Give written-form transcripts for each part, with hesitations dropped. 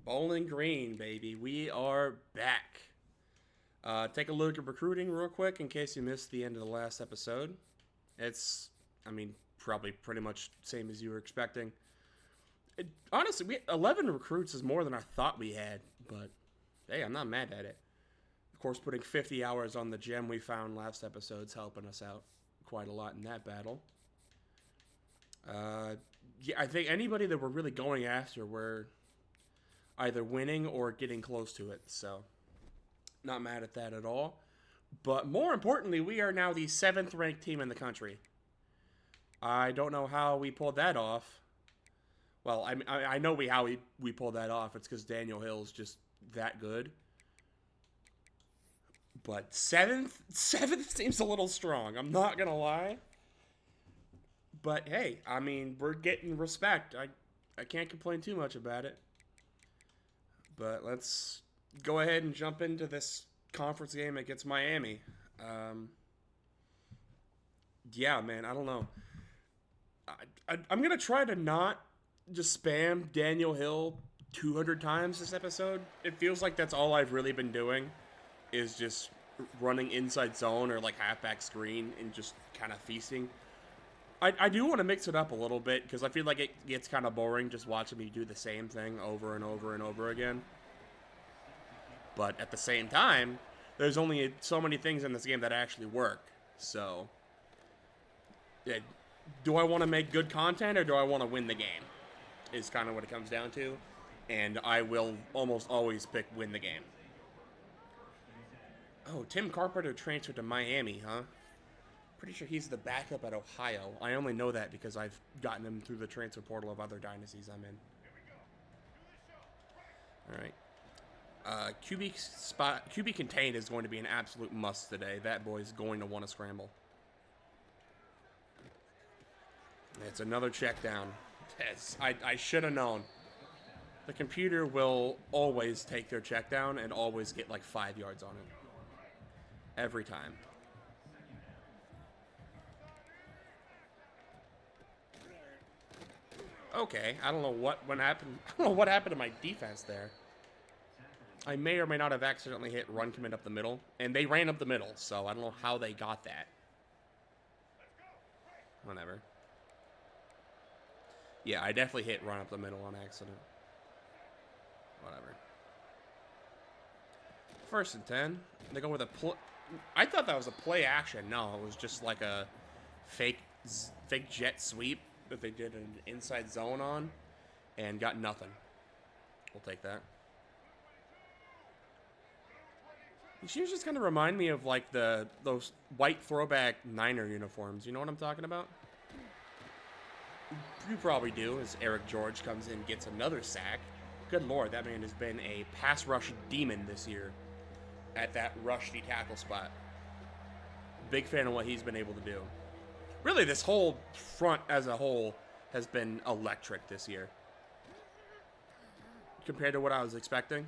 Bowling Green, baby. We are back. Take a look at recruiting real quick in case you missed the end of the last episode. It's, probably pretty much same as you were expecting. Honestly, 11 recruits is more than I thought we had, but hey, I'm not mad at it. Of course, putting 50 hours on the gem we found last episode's helping us out quite a lot in that battle. Yeah, I think anybody that we're really going after, we're either winning or getting close to it, so not mad at that at all. But more importantly, we are now the 7th ranked team in the country. I don't know how we pulled that off. Well, I know how we pulled that off. It's because Daniel Hill's just that good. But 7th seems a little strong. I'm not going to lie. But hey, we're getting respect. I can't complain too much about it. But let's go ahead and jump into this conference game against Miami. Yeah, man, I don't know. I'm going to try to not just spam Daniel Hill 200 times this episode. It feels like that's all I've really been doing is just running inside zone or like halfback screen and just kind of feasting. I do want to mix it up a little bit because I feel like it gets kind of boring just watching me do the same thing over and over and over again. But at the same time, there's only so many things in this game that actually work. So, yeah, do I want to make good content or do I want to win the game? Is kind of what it comes down to. And I will almost always pick win the game. Oh, Tim Carpenter transferred to Miami, huh? Pretty sure he's the backup at Ohio. I only know that because I've gotten him through the transfer portal of other dynasties I'm in. All right. QB contained is going to be an absolute must today. That boy's going to want to scramble. It's another check down. I should have known. The computer will always take their check down and always get like 5 yards on it. Every time. Okay, I don't know what happened. I don't know what happened to my defense there. I may or may not have accidentally hit run commit up the middle, and they ran up the middle, so I don't know how they got that. Whatever. Yeah, I definitely hit run up the middle on accident. Whatever. 1st and 10. They go with a I thought that was a play action. No, it was just like a fake jet sweep that they did an inside zone on and got nothing. We'll take that. These shoes just kind of remind me of like those white throwback Niner uniforms. You know what I'm talking about? You probably do, as Eric George comes in and gets another sack. Good lord, that man has been a pass rush demon this year at that rushy tackle spot. Big fan of what he's been able to do. Really, this whole front as a whole has been electric this year. Compared to what I was expecting.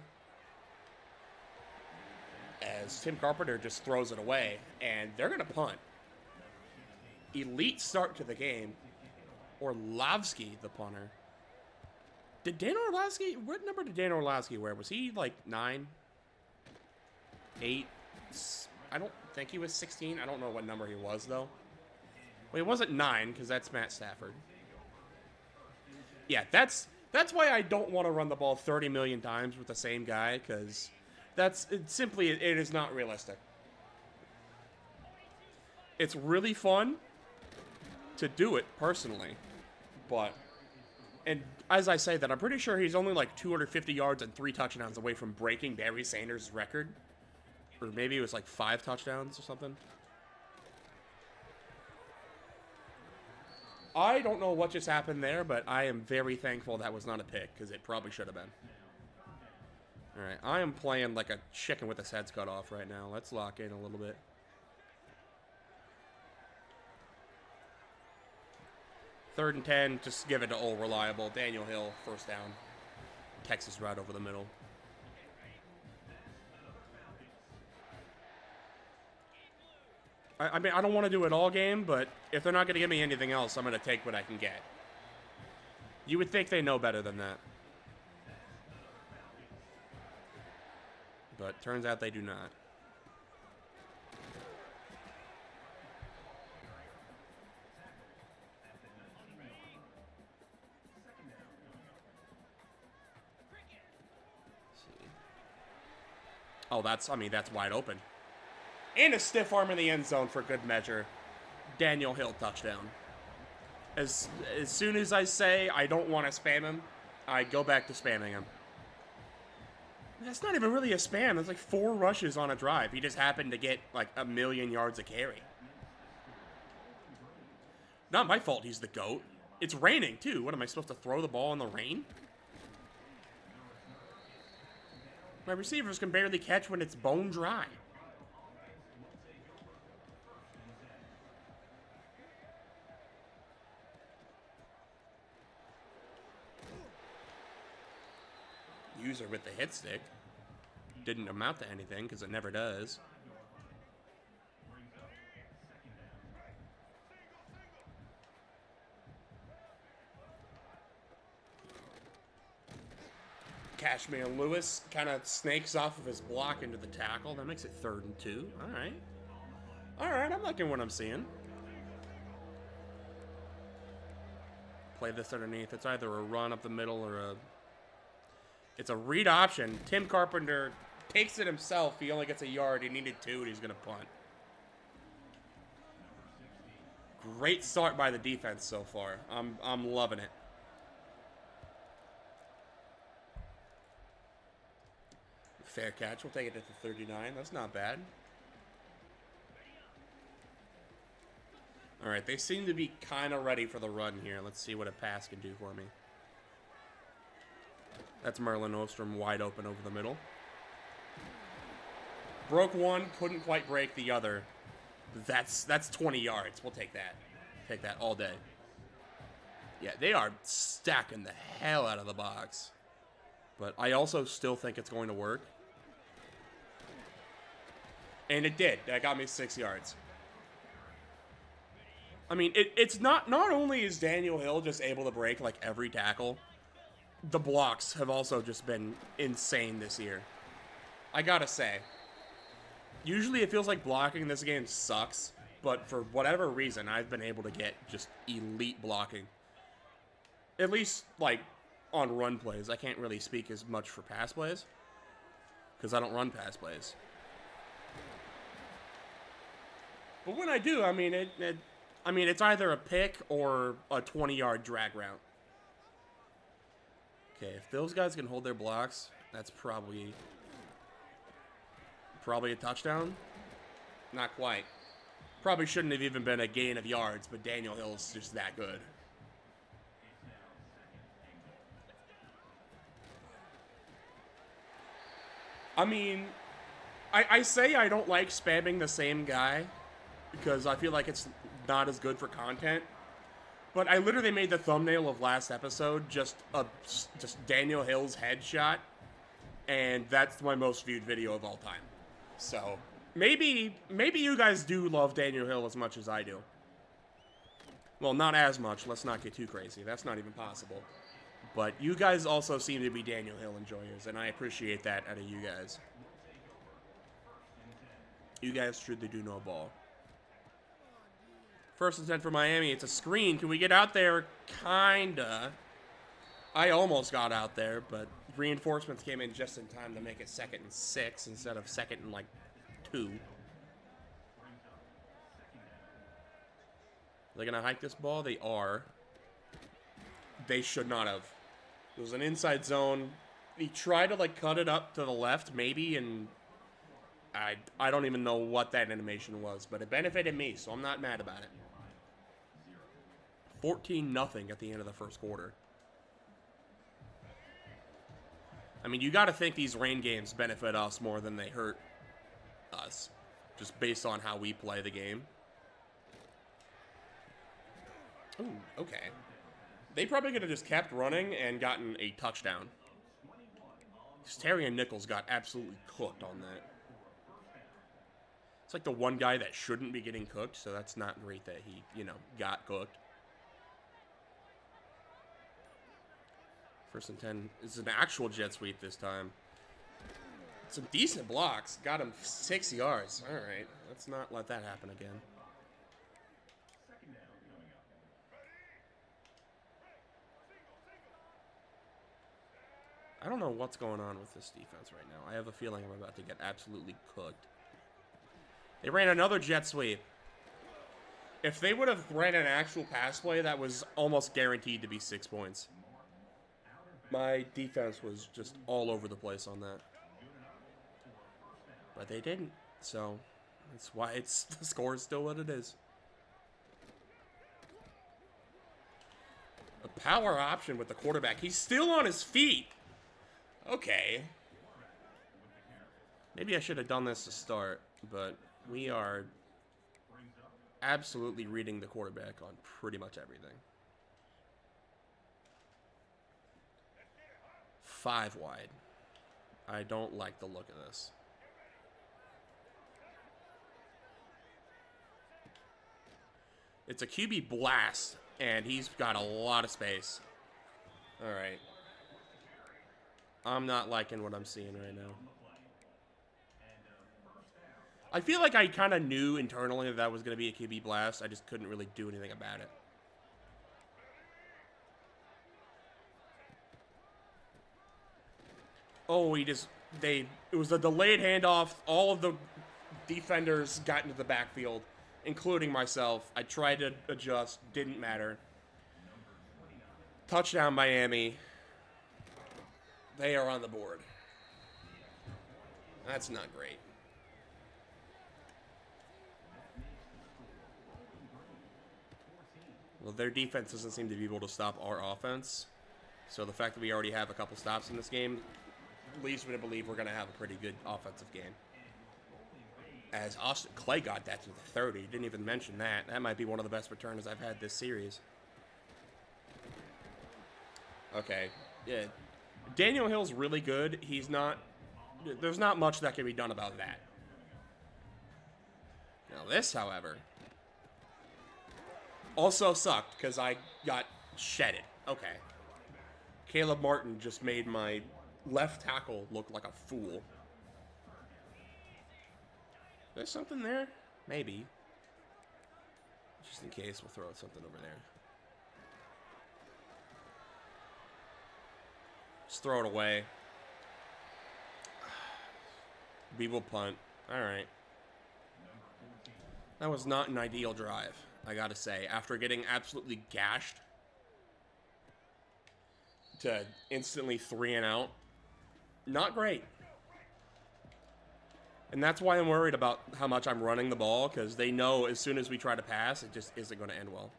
As Tim Carpenter just throws it away, and they're going to punt. Elite start to the game. Orlovsky, the punter. Did Dan Orlovsky, what number did Dan Orlovsky wear? Was he like 9? 8? I don't think he was 16. I don't know what number he was, though. Well, he wasn't 9, because that's Matt Stafford. Yeah, that's why I don't want to run the ball 30 million times with the same guy, because it is not realistic. It's really fun to do it, personally. But, and as I say that, I'm pretty sure he's only like 250 yards and 3 touchdowns away from breaking Barry Sanders' record. Or maybe it was like 5 touchdowns or something. I don't know what just happened there, but I am very thankful that was not a pick, because it probably should have been. Alright, I am playing like a chicken with his head's cut off right now. Let's lock in a little bit. Third and 10, just give it to old reliable. Daniel Hill, 1st down. Texas right over the middle. I don't want to do it all game, but if they're not going to give me anything else, I'm going to take what I can get. You would think they know better than that. But turns out they do not. Oh, that's wide open. And a stiff arm in the end zone for good measure. Daniel Hill touchdown. As soon as I say I don't want to spam him, I go back to spamming him. That's not even really a spam. That's like 4 rushes on a drive. He just happened to get like 1,000,000 yards a carry. Not my fault he's the GOAT. It's raining too. What, am I supposed to throw the ball in the rain? My receivers can barely catch when it's bone dry. User with the hit stick. Didn't amount to anything because it never does. Cashmere Lewis kind of snakes off of his block into the tackle. That makes it 3rd and 2. All right. All right, I'm liking what I'm seeing. Play this underneath. It's either a run up the middle or a... It's a read option. Tim Carpenter takes it himself. He only gets a yard. He needed 2, and he's going to punt. Great start by the defense so far. I'm loving it. Fair catch. We'll take it at the 39. That's not bad. All right, they seem to be kind of ready for the run here. Let's see what a pass can do for me. That's Merlin Ostrom wide open over the middle. Broke one, couldn't quite break the other. That's 20 yards. We'll take that. Take that all day. Yeah, they are stacking the hell out of the box. But I also still think it's going to work. And it did. That got me 6 yards. I mean, it's not only is Daniel Hill just able to break like every tackle, the blocks have also just been insane this year. I gotta say. Usually it feels like blocking in this game sucks, but for whatever reason, I've been able to get just elite blocking. At least, like, on run plays. I can't really speak as much for pass plays, because I don't run pass plays. But when I do, I mean, it's either a pick or a 20-yard drag route. Okay, if those guys can hold their blocks, that's probably a touchdown. Not quite. Probably shouldn't have even been a gain of yards, but Daniel Hill's just that good. I mean, I say I don't like spamming the same guy because I feel like it's not as good for content. But I literally made the thumbnail of last episode just Daniel Hill's headshot, and that's my most viewed video of all time. So maybe you guys do love Daniel Hill as much as I do. Well, not as much. Let's not get too crazy. That's not even possible. But you guys also seem to be Daniel Hill enjoyers, and I appreciate that out of you guys. You guys truly do know ball. 1st and 10 for Miami. It's a screen. Can we get out there? Kinda. I almost got out there, but reinforcements came in just in time to make it 2nd and 6 instead of 2nd and, 2. Are they going to hike this ball? They are. They should not have. It was an inside zone. He tried to, cut it up to the left, maybe, and I don't even know what that animation was, but it benefited me, so I'm not mad about it. 14-0 at the end of the first quarter. I mean, you got to think these rain games benefit us more than they hurt us, just based on how we play the game. Ooh, okay. They probably could have just kept running and gotten a touchdown. Terry and Nichols got absolutely cooked on that. It's like the one guy that shouldn't be getting cooked, so that's not great that he, got cooked. 1st and 10. It's an actual jet sweep this time. Some decent blocks. Got him 6 yards. All right. Let's not let that happen again. I don't know what's going on with this defense right now. I have a feeling I'm about to get absolutely cooked. They ran another jet sweep. If they would have ran an actual pass play, that was almost guaranteed to be 6 points. My defense was just all over the place on that. But they didn't, so that's why the score is still what it is. A power option with the quarterback. He's still on his feet. Okay. Maybe I should have done this to start, but we are absolutely reading the quarterback on pretty much everything. 5 wide. I don't like the look of this. It's a QB blast, and he's got a lot of space. All right. I'm not liking what I'm seeing right now. I feel like I kind of knew internally that was going to be a QB blast. I just couldn't really do anything about it. Oh, it was a delayed handoff. All of the defenders got into the backfield, including myself. I tried to adjust, didn't matter. Touchdown, Miami. They are on the board. That's not great. Well, their defense doesn't seem to be able to stop our offense. So the fact that we already have a couple stops in this game leads me to believe we're going to have a pretty good offensive game. As Austin Clay got that to the 30. Didn't even mention that. That might be one of the best returners I've had this series. Okay. Yeah. Daniel Hill's really good. There's not much that can be done about that. Now this, however, also sucked because I got shedded. Okay. Caleb Martin just made my left tackle look like a fool. There's something there? Maybe. Just in case, we'll throw something over there. Just throw it away. We will punt. Alright. That was not an ideal drive, I gotta say. After getting absolutely gashed to instantly 3 and out. Not great. And that's why I'm worried about how much I'm running the ball, because they know as soon as we try to pass, it just isn't going to end well.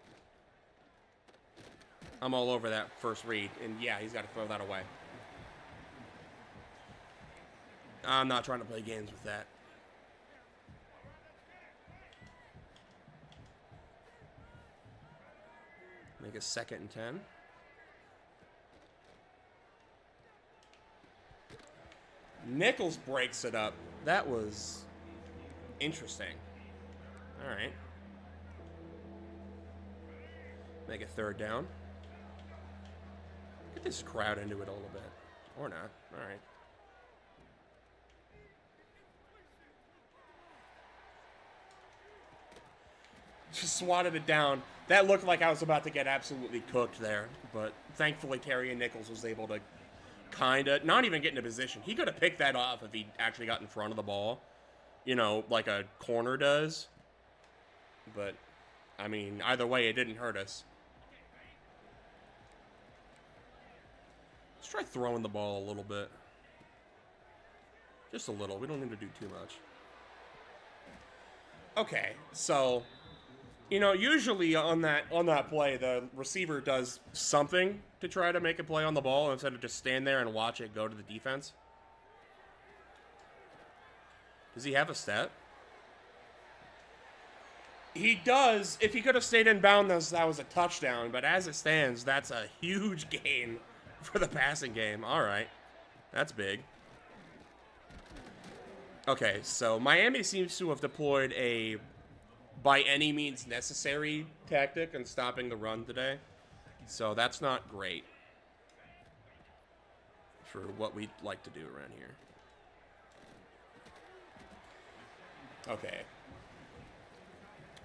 I'm all over that first read, and yeah, he's got to throw that away. I'm not trying to play games with that. Make a 2nd and 10. Nichols breaks it up. That was interesting. All right. Make a 3rd down. Get this crowd into it a little bit. Or not. All right. Just swatted it down. That looked like I was about to get absolutely cooked there. But thankfully, Terry and Nichols was able to not even get into position. He could have picked that off if he actually got in front of the ball. You know, like a corner does. But, I mean, either way, it didn't hurt us. Let's try throwing the ball a little bit. Just a little. We don't need to do too much. Okay, so, you know, usually on that play, the receiver does something to try to make a play on the ball instead of just stand there and watch it go to the defense. Does he have a step? He does. If he could have stayed in bounds, that was a touchdown. But as it stands, that's a huge gain for the passing game. All right. That's big. Okay, so Miami seems to have deployed a by any means necessary tactic in stopping the run today. So that's not great for what we'd like to do around here. Okay.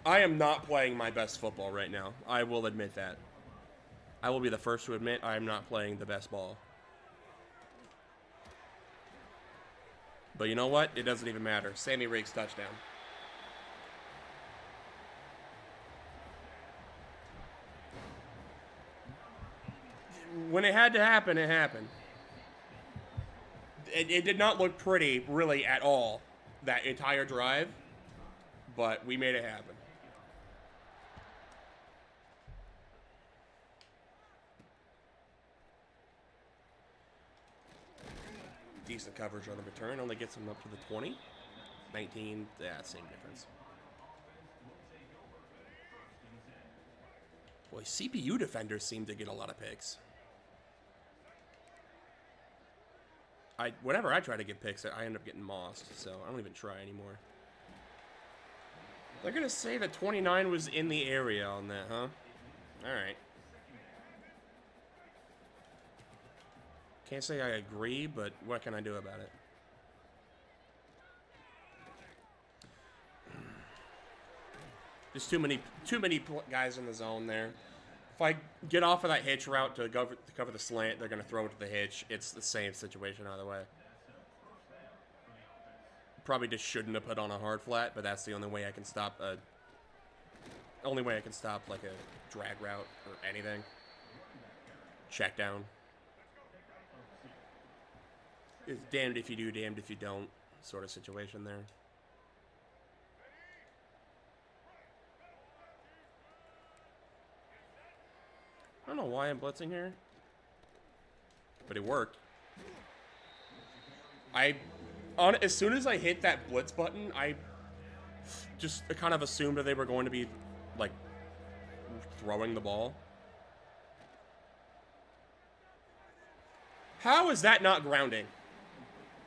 I am not playing my best football right now. I will admit that. I will be the first to admit I am not playing the best ball. But you know what? It doesn't even matter. Sammy Riggs touchdown. When it had to happen, it happened. It did not look pretty, really, at all, that entire drive. But we made it happen. Decent coverage on the return. Only gets him up to the 20. 19. Yeah, same difference. Boy, CPU defenders seem to get a lot of picks. Whenever I try to get picks, I end up getting mossed, so I don't even try anymore. They're going to say that 29 was in the area on that, huh? Alright. Can't say I agree, but what can I do about it? There's too many guys in the zone there. If I get off of that hitch route to cover the slant, they're going to throw it to the hitch. It's the same situation either way. Probably just shouldn't have put on a hard flat, but that's the only way I can stop like a drag route or anything. Check down. It's damned if you do, damned if you don't sort of situation there. I don't know why I'm blitzing here, but it worked. As soon as I hit that blitz button, I just kind of assumed that they were going to be, like, throwing the ball. How is that not grounding?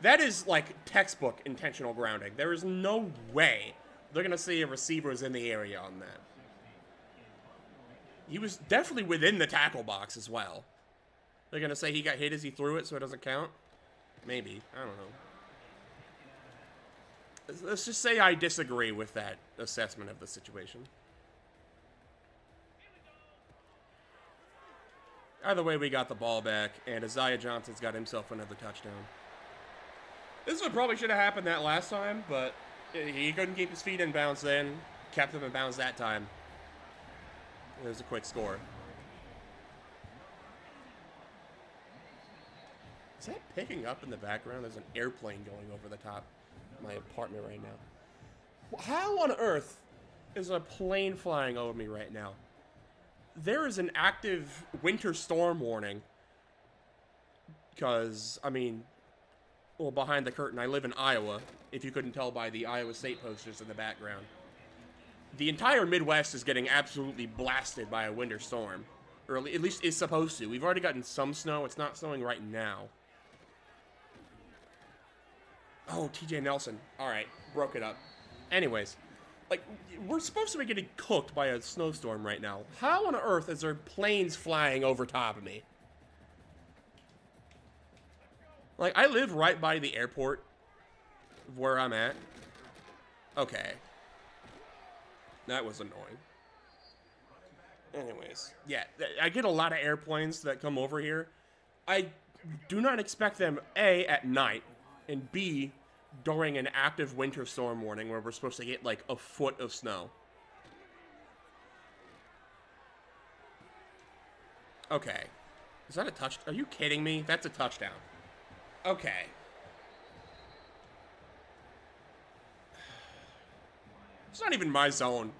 That is, like, textbook intentional grounding. There is no way they're going to say a receiver is in the area on that. He was definitely within the tackle box as well. They're going to say he got hit as he threw it, so it doesn't count? Maybe. I don't know. Let's just say I disagree with that assessment of the situation. Either way, we got the ball back, and Isaiah Johnson's got himself another touchdown. This one probably should have happened that last time, but he couldn't keep his feet in bounds then. Kept him in bounds that time. There's a quick score. Is that picking up in the background? There's an airplane going over the top of my apartment right now. How on earth is a plane flying over me right now? There is an active winter storm warning. Because, I mean, well, behind the curtain, I live in Iowa, if you couldn't tell by the Iowa State posters in the background. The entire Midwest is getting absolutely blasted by a winter storm. Or at least is supposed to. We've already gotten some snow. It's not snowing right now. Oh, TJ Nelson. Alright, broke it up. Anyways, like, we're supposed to be getting cooked by a snowstorm right now. How on earth is there planes flying over top of me? Like, I live right by the airport of where I'm at. Okay. That was annoying. Anyways, yeah, I get a lot of airplanes that come over here. I do not expect them, A, at night, and B, during an active winter storm warning where we're supposed to get, like, a foot of snow. Okay. Is that a touch? Are you kidding me? That's a touchdown. Okay. It's not even my zone.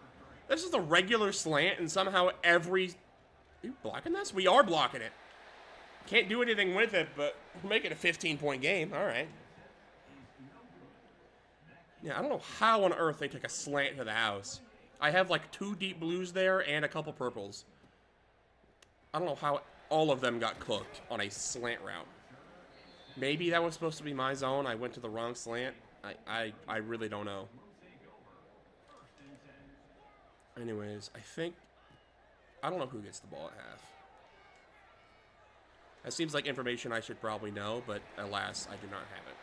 This is a regular slant, and somehow every... Are you blocking this? We are blocking it. Can't do anything with it, but we'll make it a 15-point game. All right. Yeah, I don't know how on earth they took a slant to the house. I have, like, 2 deep blues there and a couple purples. I don't know how all of them got cooked on a slant route. Maybe that was supposed to be my zone. I went to the wrong slant. I really don't know. Anyways, I don't know who gets the ball at half. That seems like information I should probably know, but alas, I do not have it.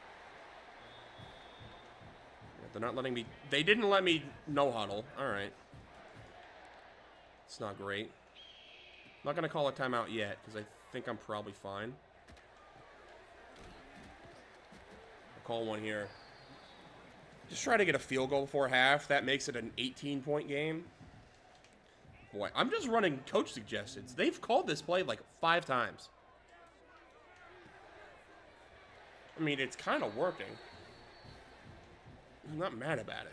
They're not letting me... They didn't let me no huddle. Alright. It's not great. I'm not going to call a timeout yet, because I think I'm probably fine. I'll call one here. Just try to get a field goal before half. That makes it an 18-point game. Boy, I'm just running coach suggestions. They've called this play like 5 times. I mean, it's kind of working. I'm not mad about it.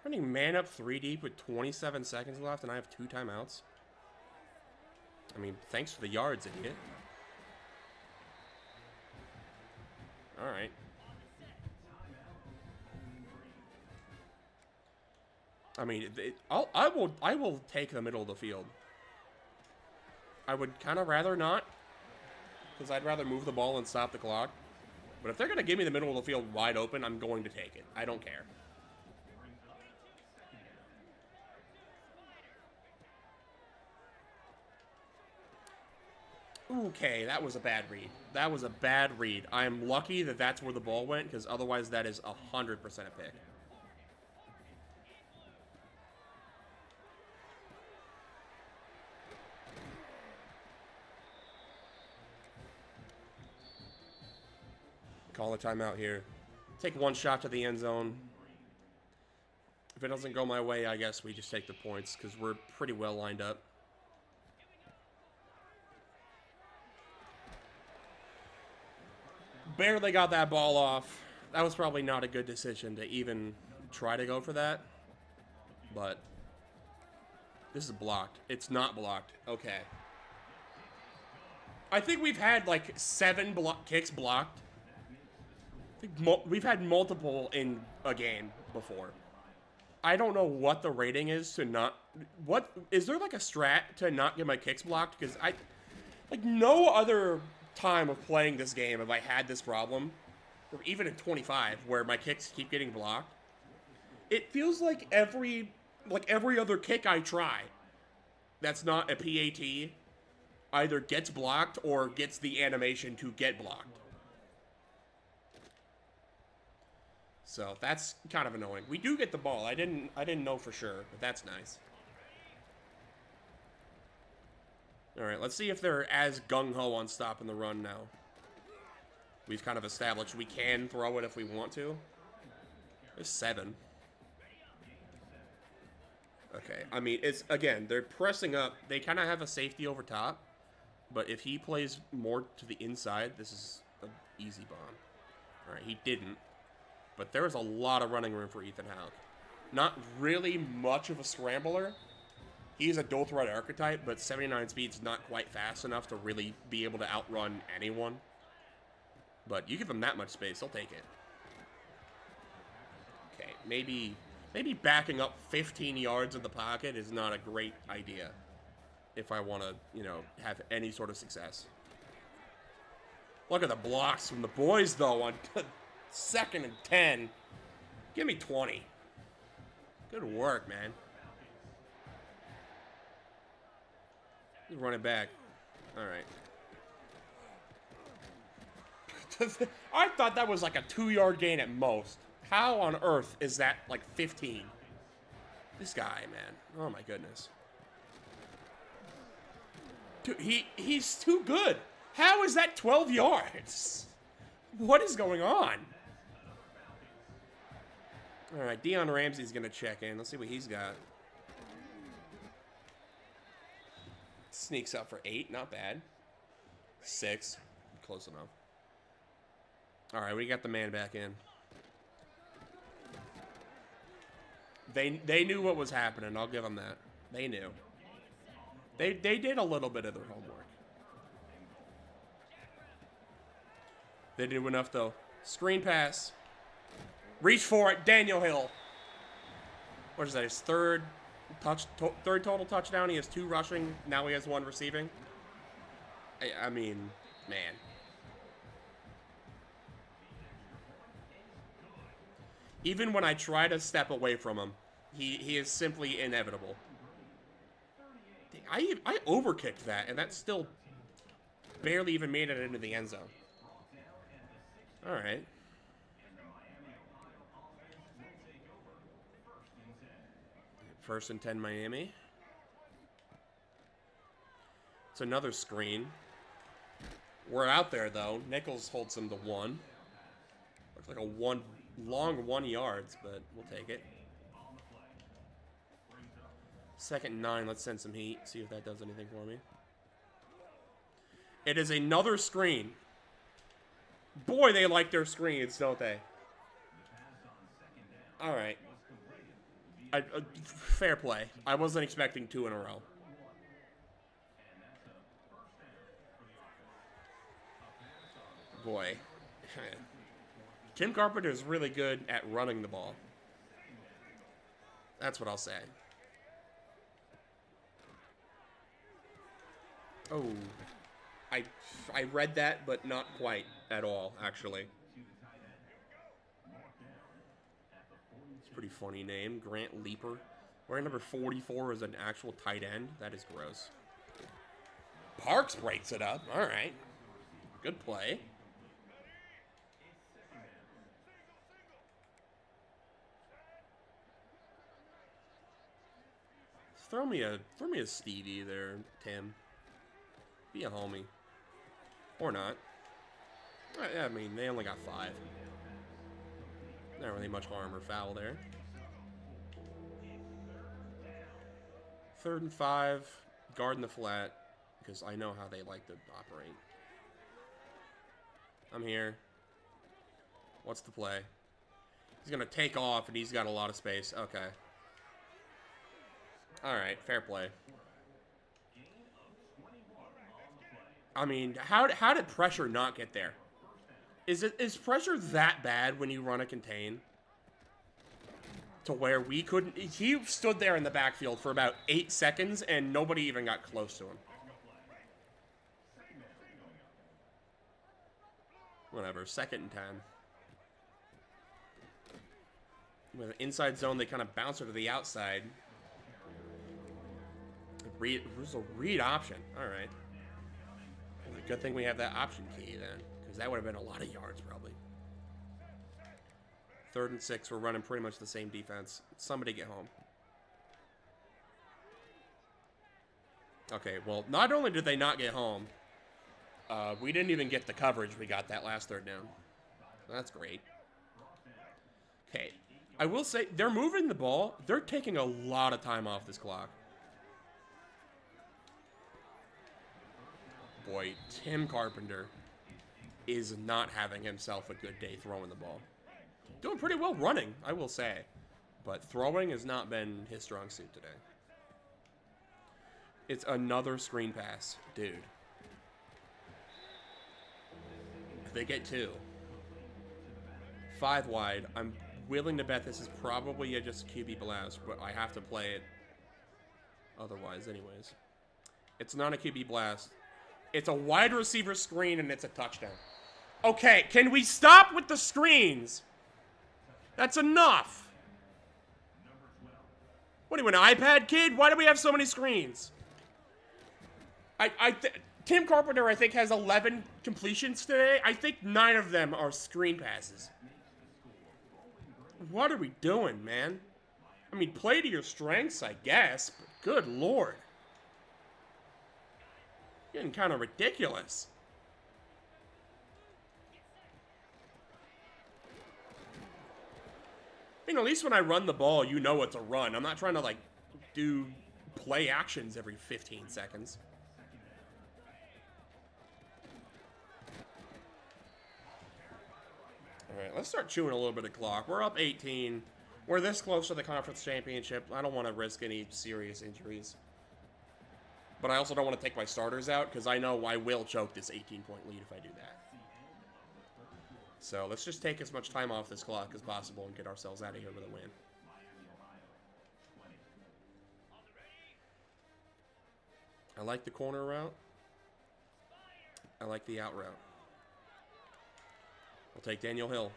Running man up 3 deep with 27 seconds left, and I have 2 timeouts. I mean, thanks for the yards, idiot. All right. I mean, I will take the middle of the field. I would kind of rather not, because I'd rather move the ball and stop the clock. But if they're going to give me the middle of the field wide open, I'm going to take it. I don't care. Okay, that was a bad read. That was a bad read. I am lucky that that's where the ball went, because otherwise that is 100% a pick. Call a timeout here. Take one shot to the end zone. If it doesn't go my way, I guess we just take the points, because we're pretty well lined up. Barely got that ball off. That was probably not a good decision to even try to go for that. But this is blocked. It's not blocked. Okay. I think we've had like 7 kicks blocked. I think we've had multiple in a game before. I don't know what the rating is to not... What... Is there like a strat to not get my kicks blocked? Because I... Like no other... time of playing this game have I had this problem, or even in 25 where my kicks keep getting blocked. It feels like every other kick I try that's not a PAT either gets blocked or gets the animation to get blocked. So that's kind of annoying. We do get the ball. I didn't know for sure, but that's nice. Alright, let's see if they're as gung-ho on stopping the run now. We've kind of established we can throw it if we want to. There's 7. Okay, I mean, it's, again, they're pressing up. They kind of have a safety over top. But if he plays more to the inside, this is an easy bomb. Alright, he didn't. But there was a lot of running room for Ethan Houck. Not really much of a scrambler. He's a dual threat archetype, but 79 speed's not quite fast enough to really be able to outrun anyone. But you give him that much space, he'll take it. Okay, maybe backing up 15 yards in the pocket is not a great idea if I want to, you know, have any sort of success. Look at the blocks from the boys, though, on 2nd and 10. Give me 20. Good work, man. Run it back. All right. I thought that was like a 2-yard gain at most. How on earth is that like 15? This guy, man. Oh my goodness. Dude, he's too good. How is that 12 yards? What is going on? All right, Deion Ramsey's going to check in. Let's see what he's got. Sneaks up for 8, not bad. 6, close enough. All right, we got the man back in. They knew what was happening. I'll give them that. They knew. They did a little bit of their homework. They did enough though. Screen pass. Reach for it, Daniel Hill. What is that? His third total touchdown. He has 2 rushing. Now he has 1 receiving. I mean, man. Even when I try to step away from him, he is simply inevitable. Dang, I overkicked that, and that still barely even made it into the end zone. All right. First and 10, Miami. It's another screen. We're out there, though. Nichols holds him to 1. Looks like a long 1 yards, but we'll take it. Second and 9. Let's send some heat. See if that does anything for me. It is another screen. Boy, they like their screens, don't they? All right. Fair play. I wasn't expecting 2 in a row. Boy. Tim Carpenter is really good at running the ball. That's what I'll say. Oh. I read that, but not quite at all, actually. It's a pretty funny name. Grant Leaper. Wearing number 44 is an actual tight end. That is gross. Parks breaks it up. All right. Good play. Throw me a Stevie there, Tim. Be a homie. Or not. I mean, they only got 5. Not really much harm or foul there. 3rd and 5. Guard in the flat. Because I know how they like to operate. I'm here. What's the play? He's going to take off, and he's got a lot of space. Okay. Alright, fair play. I mean, how did pressure not get there? Is pressure that bad when you run a contain? To where we couldn't... He stood there in the backfield for about 8 seconds, and nobody even got close to him. Whatever, 2nd and 10. With an inside zone, they kind of bounce her to the outside. There's a read option. All right. Well, good thing we have that option key then, because that would have been a lot of yards probably. 3rd and 6. We're running pretty much the same defense. Somebody get home. Okay, well, not only did they not get home, we didn't even get the coverage we got that last 3rd down. That's great. Okay. I will say, they're moving the ball. They're taking a lot of time off this clock. Boy, Tim Carpenter is not having himself a good day throwing the ball. Doing pretty well running, I will say. But throwing has not been his strong suit today. It's another screen pass. Dude. They get 2. 5 wide. I'm willing to bet this is probably just a QB blast, but I have to play it otherwise anyways. It's not a QB blast. It's a wide receiver screen, and it's a touchdown. Okay, can we stop with the screens? That's enough. What are you, an iPad kid? Why do we have so many screens? Tim Carpenter, I think, has 11 completions today. I think 9 of them are screen passes. What are we doing, man? I mean, play to your strengths, I guess, but good lord. Getting kind of ridiculous. I mean, at least when I run the ball, you know it's a run. I'm not trying to, like, do play actions every 15 seconds. All right, let's start chewing a little bit of clock. We're up 18. We're this close to the conference championship. I don't want to risk any serious injuries. But I also don't want to take my starters out, because I know I will choke this 18-point lead if I do that. So let's just take as much time off this clock as possible and get ourselves out of here with a win. I like the corner route. I like the out route. I'll take Daniel Hill.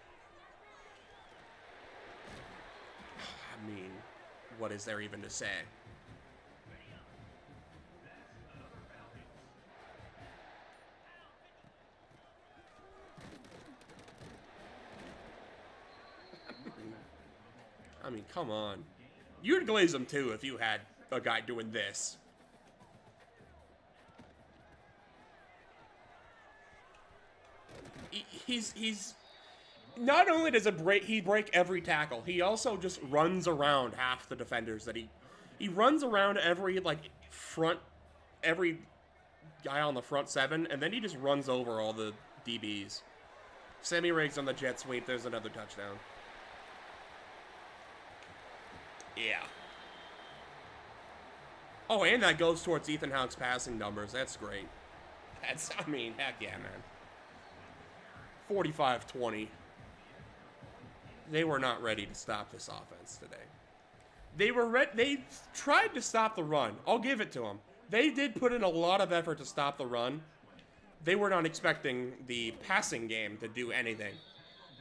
I mean, what is there even to say? mean, come on. You'd glaze him too if you had a guy doing this. He's not only does he break every tackle, he also just runs around half the defenders that he runs around every guy on the front seven, and then he just runs over all the DBs. Sammy Riggs on the jet sweep. There's another touchdown. Yeah. Oh, and that goes towards Ethan Houck's passing numbers. That's great. I mean, heck yeah, man. 45-20. They were not ready to stop this offense today. They tried to stop the run. I'll give it to them. They did put in a lot of effort to stop the run. They were not expecting the passing game to do anything.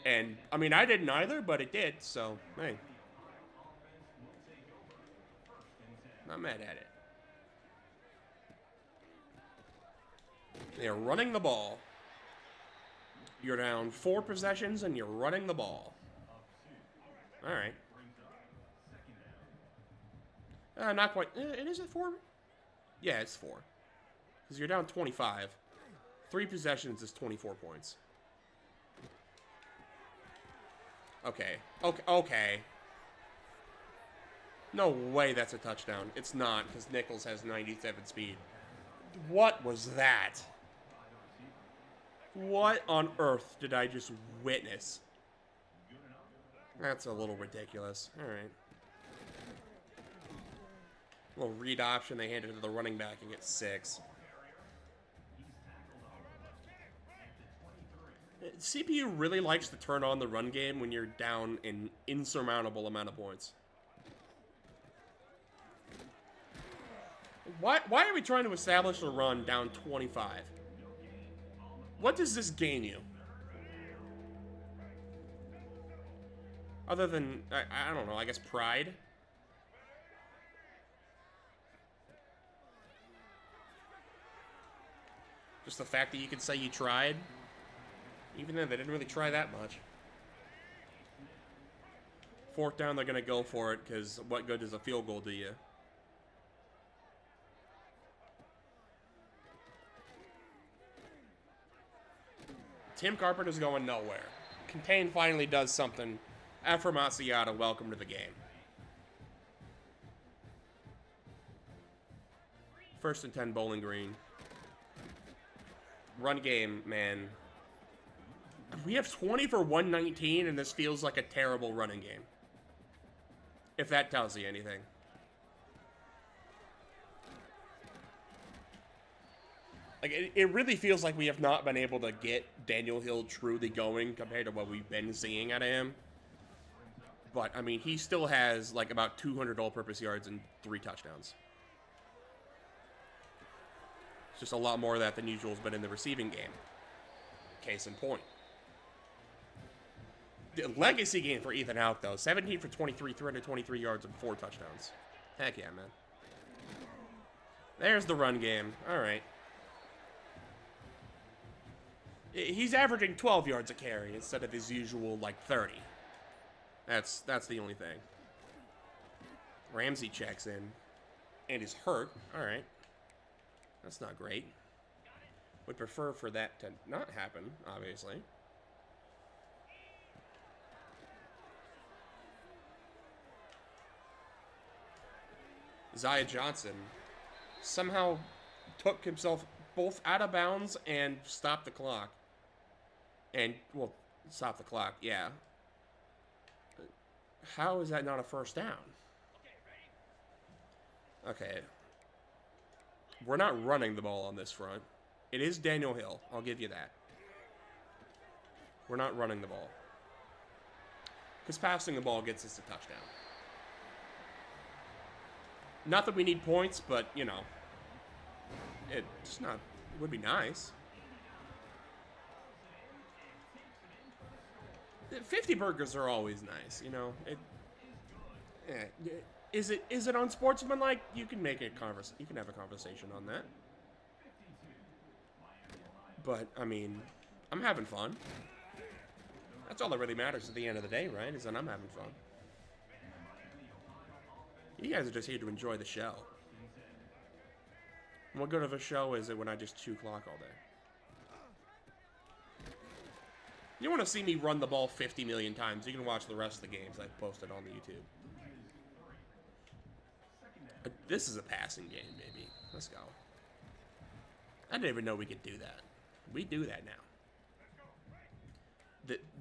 And, I mean, I didn't either, but it did, so, hey. Not mad at it. They are running the ball. You're down 4 possessions, and you're running the ball. All right. Not quite. It is at 4? Yeah, it's 4. Because you're down 25. 3 possessions is 24 points. Okay. Okay. No way that's a touchdown. It's not, because Nichols has 97 speed. What was that? What on earth did I just witness? That's a little ridiculous. All right. Little read option. They handed it to the running back and get 6. CPU really likes to turn on the run game when you're down an insurmountable amount of points. Why are we trying to establish a run down 25? What does this gain you? Other than, I don't know, I guess pride? Just the fact that you can say you tried? Even then, they didn't really try that much. 4th down, they're going to go for it, because what good does a field goal do you? Tim Carpenter's going nowhere. Contain finally does something. Afromasiata, welcome to the game. 1st and 10, Bowling Green. Run game, man. We have 20 for 119, and this feels like a terrible running game. If that tells you anything. Like, it really feels like we have not been able to get Daniel Hill truly going compared to what we've been seeing out of him. But, I mean, he still has, like, about 200 all-purpose yards and 3 touchdowns. It's just a lot more of that than usual has been in the receiving game. Case in point. The legacy game for Ethan Houck, though. 17 for 23, 323 yards and 4 touchdowns. Heck yeah, man. There's the run game. All right. He's averaging 12 yards a carry instead of his usual, like, 30. That's the only thing. Ramsey checks in. And is hurt. All right. That's not great. Would prefer for that to not happen, obviously. Zaya Johnson somehow took himself both out of bounds and stopped the clock. And, well, stop the clock, yeah. How is that not a 1st down? Okay. We're not running the ball on this front. It is Daniel Hill. I'll give you that. We're not running the ball. Because passing the ball gets us a touchdown. Not that we need points, but, you know. It's not... It would be nice. 50 burgers are always nice, you know. Is it unsportsmanlike? You can make a you can have a conversation on that. But I mean, I'm having fun. That's all that really matters at the end of the day, right? Is that I'm having fun. You guys are just here to enjoy the show. What good of a show is it when I just chew clock all day? You want to see me run the ball 50 million times, you can watch the rest of the games I've posted on the YouTube. But this is a passing game, baby. Let's go. I didn't even know we could do that. We do that now.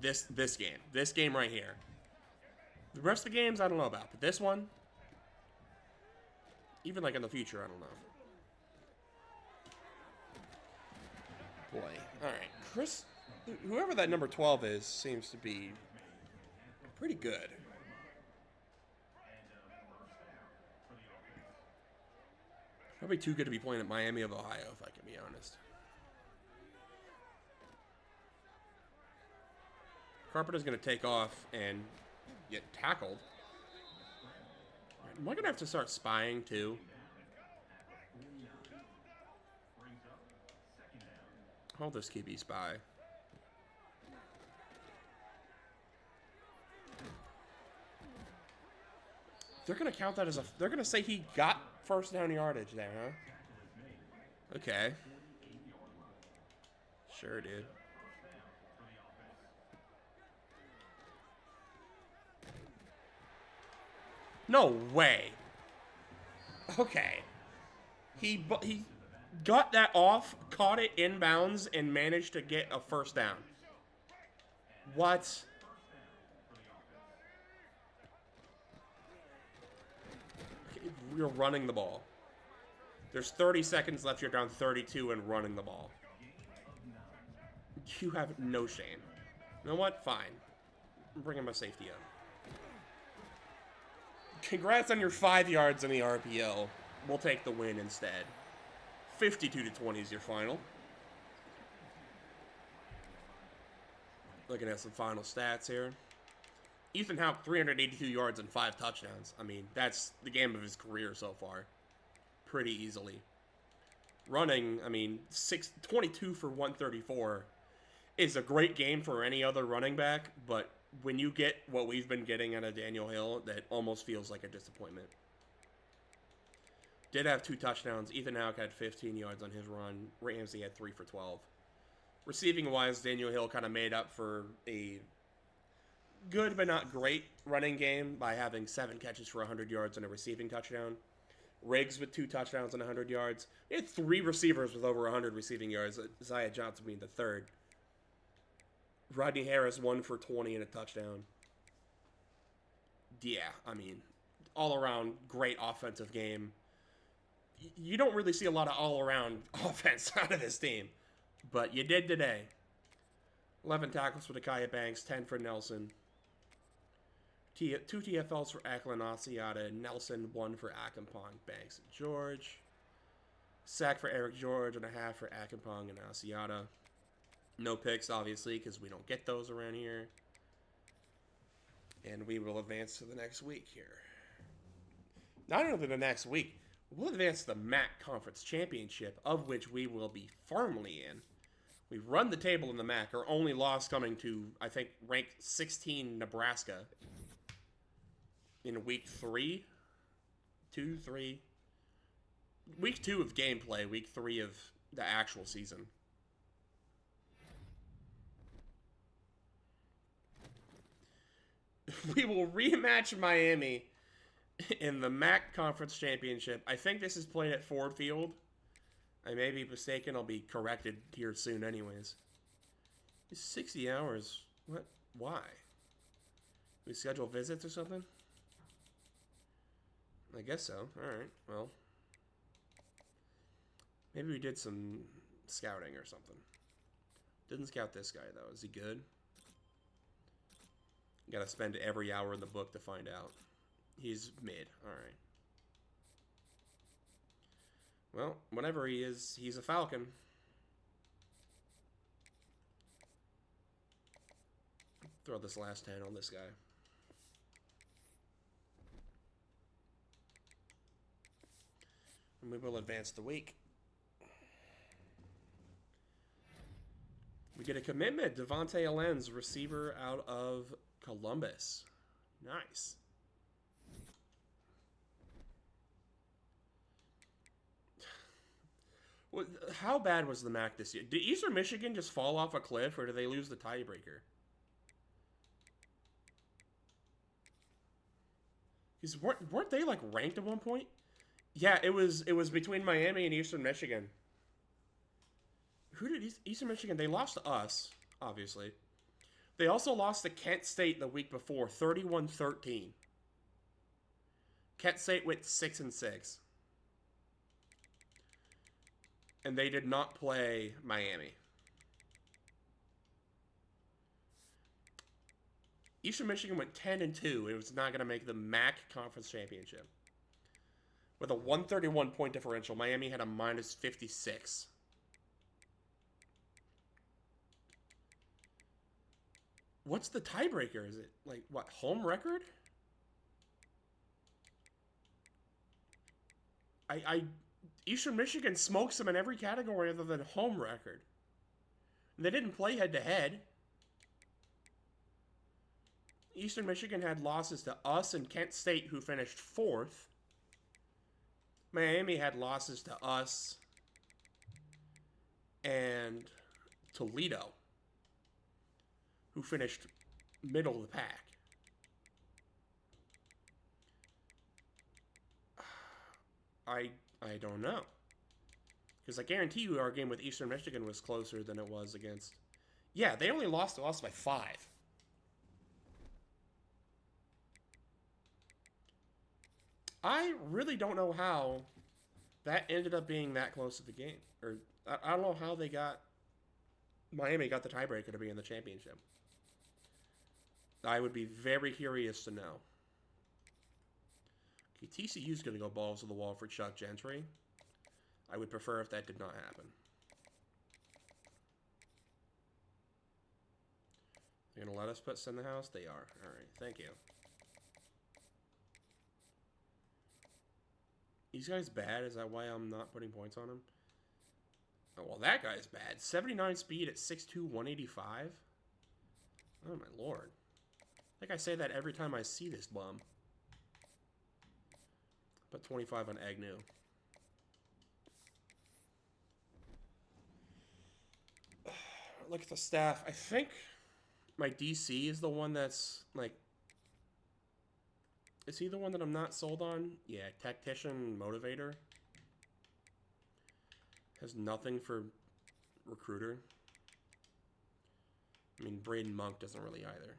This game. This game right here. The rest of the games, I don't know about. But this one, even like in the future, I don't know. Boy. Alright. Chris, whoever that number 12 is, seems to be pretty good. Probably too good to be playing at Miami of Ohio, if I can be honest. Carpenter's going to take off and get tackled. Am I going to have to start spying, too? Hold this QB spy. They're going to count that as a... They're going to say he got first down yardage there, huh? Okay. Sure, dude. No way. Okay. He got that off, caught it inbounds, and managed to get a first down. What? You're running the ball. There's 30 seconds left. You're down 32 and running the ball. You have no shame. You know what? Fine. I'm bringing my safety up. Congrats on your 5 yards in the RPO. We'll take the win instead. 52-20 is your final. Looking at some final stats here. Ethan Houck, 382 yards and 5 touchdowns. I mean, that's the game of his career so far. Pretty easily. Running, I mean, 22 for 134 is a great game for any other running back, but when you get what we've been getting out of Daniel Hill, that almost feels like a disappointment. Did have 2 touchdowns. Ethan Houck had 15 yards on his run. Ramsey had 3 for 12. Receiving-wise, Daniel Hill kind of made up for a good but not great running game by having 7 catches for 100 yards and a receiving touchdown. Riggs with 2 touchdowns and 100 yards. We had 3 receivers with over 100 receiving yards. Isaiah Johnson being the third. Rodney Harris 1 for 20 and a touchdown. Yeah, I mean, all-around great offensive game. You don't really see a lot of all-around offense out of this team, but you did today. 11 tackles for Nakia Banks, 10 for Nelson. 2 TFLs for Ackland Asiata, Nelson 1 for Akampong, Banks and George. Sack for Eric George and a half for Akampong and Asiata. No picks, obviously, because we don't get those around here. And we will advance to the next week here. Not only the next week, we'll advance to the MAC Conference Championship, of which we will be firmly in. We run the table in the MAC, our only loss coming to, I think, ranked 16 Nebraska in week 3. 2, 3. Week 2 of gameplay, week 3 of the actual season. We will rematch Miami in the MAC Conference Championship. I think this is played at Ford Field. I may be mistaken. I'll be corrected here soon anyways. It's 60 hours. What? Why? We schedule visits or something? I guess so. Alright, well. Maybe we did some scouting or something. Didn't scout this guy, though. Is he good? Gotta spend every hour in the book to find out. He's mid. Alright. Well, whatever he is, he's a Falcon. Throw this last 10 on this guy. And we will advance the week. We get a commitment. Devontae Allens, receiver out of Columbus. Nice. How bad was the MAC this year? Did Eastern Michigan just fall off a cliff, or did they lose the tiebreaker? Because weren't they like ranked at one point? Yeah, it was between Miami and Eastern Michigan. Who did Eastern Michigan? They lost to us, obviously. They also lost to Kent State the week before, 31-13. Kent State went 6-6. And they did not play Miami. Eastern Michigan went 10-2. It was not going to make the MAC Conference Championship. With a 131 point differential, Miami had a minus 56. What's the tiebreaker? Is it like what, home record? I Eastern Michigan smokes them in every category other than home record. They didn't play head to head. Eastern Michigan had losses to us and Kent State, who finished 4th. Miami had losses to us and Toledo, who finished middle of the pack. I don't know. Because I guarantee you our game with Eastern Michigan was closer than it was against... Yeah, they only lost to us by 5. I really don't know how that ended up being that close to the game. Or I don't know how they got... Miami got the tiebreaker to be in the championship. I would be very curious to know. Okay, TCU's going to go balls to the wall for Chuck Gentry. I would prefer if that did not happen. They're going to let us put in the house? They are. All right, thank you. These guys bad? Is that why I'm not putting points on him? Oh, well, that guy's bad. 79 speed at 6'2", 185? Oh, my lord. I think I say that every time I see this bum. Put 25 on Agnew. Look at the staff. I think my DC is the one that's, like... Is he the one that I'm not sold on? Yeah, Tactician Motivator. Has nothing for Recruiter. I mean, Braden Monk doesn't really either.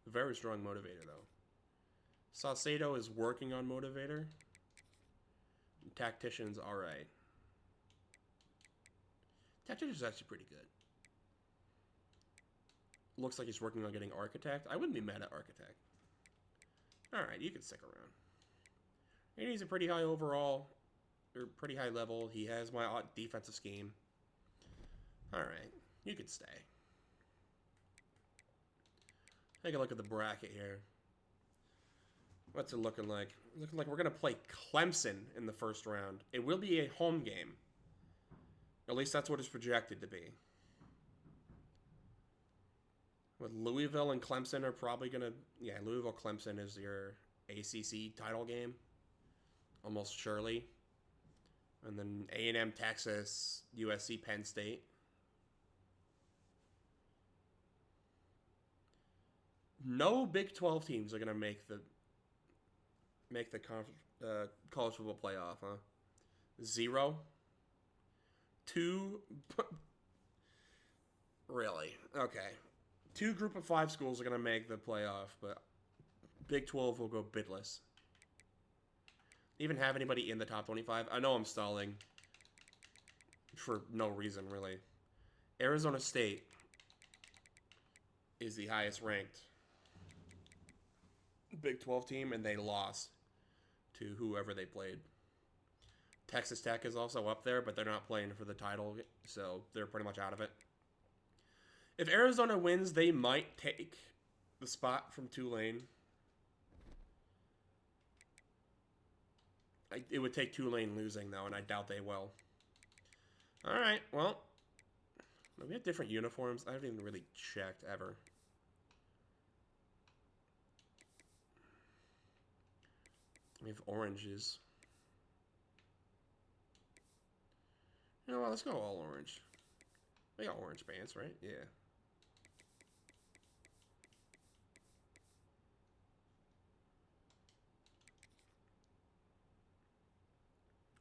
Very strong Motivator, though. Saucedo is working on Motivator. Tactician's alright. Tactician's actually pretty good. Looks like he's working on getting Architect. I wouldn't be mad at Architect. Alright, you can stick around. And he's a pretty high overall, or pretty high level. He has my defensive scheme. Alright, you can stay. Take a look at the bracket here. What's it looking like? Looking like we're going to play Clemson in the first round. It will be a home game. At least that's what it's projected to be. With Louisville and Clemson are probably going to... Yeah, Louisville-Clemson is your ACC title game. Almost surely. And then A&M, Texas, USC, Penn State. No Big 12 teams are going to make the college football playoff, huh? 0. 2. Really? Okay. 2 group of 5 schools are going to make the playoff, but Big 12 will go bidless. Even have anybody in the top 25? I know I'm stalling for no reason, really. Arizona State is the highest ranked Big 12 team, and they lost to whoever they played. Texas Tech is also up there, but they're not playing for the title, so they're pretty much out of it. If Arizona wins, they might take the spot from Tulane. It would take Tulane losing, though, and I doubt they will. All right, well, we have different uniforms. I haven't even really checked ever. We have oranges. You know what? Let's go all orange. We got orange pants, right? Yeah.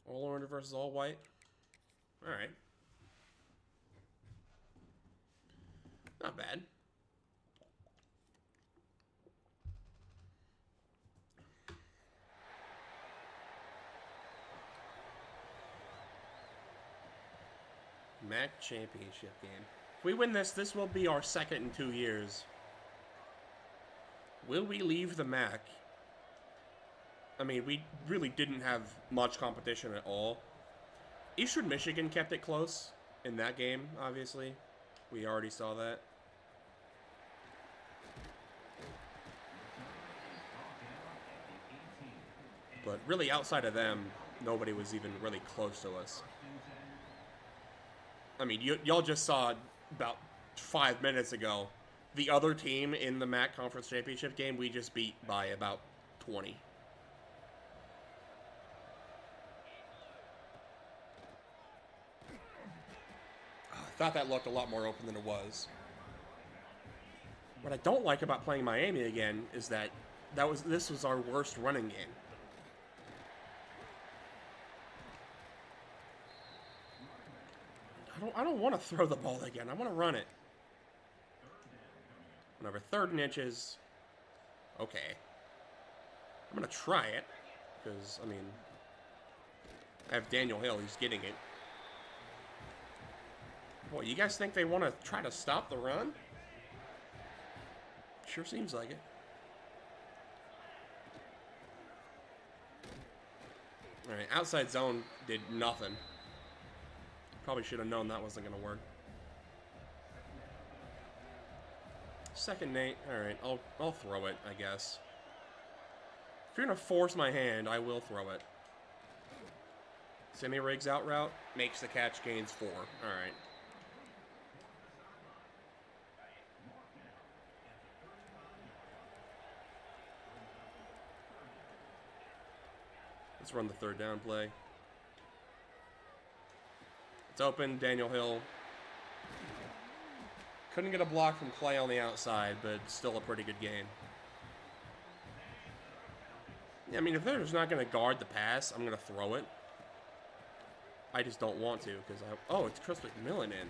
All orange versus all white. All right. Not bad. MAC championship game. If we win this, this will be our second in 2 years. Will we leave the MAC? I mean, we really didn't have much competition at all. Eastern Michigan kept it close in that game, obviously. We already saw that. But really, outside of them, nobody was even really close to us. I mean, y'all just saw about 5 minutes ago, the other team in the MAC Conference Championship game, we just beat by about 20. I thought that looked a lot more open than it was. What I don't like about playing Miami again is that this was our worst running game. I don't want to throw the ball again. I want to run it. Whenever 3rd and inches. Okay. I'm going to try it. Because, I mean, I have Daniel Hill. He's getting it. Boy, you guys think they want to try to stop the run? Sure seems like it. Alright, outside zone did nothing. Probably should have known that wasn't going to work. 2nd and 8. Alright, I'll throw it, I guess. If you're going to force my hand, I will throw it. Sammy Riggs out route. Makes the catch, gains 4. Alright. Let's run the 3rd down play. It's open, Daniel Hill. Couldn't get a block from Clay on the outside, but still a pretty good game. Yeah, I mean, if they're just not going to guard the pass, I'm going to throw it. I just don't want to, because oh, it's Chris McMillan in.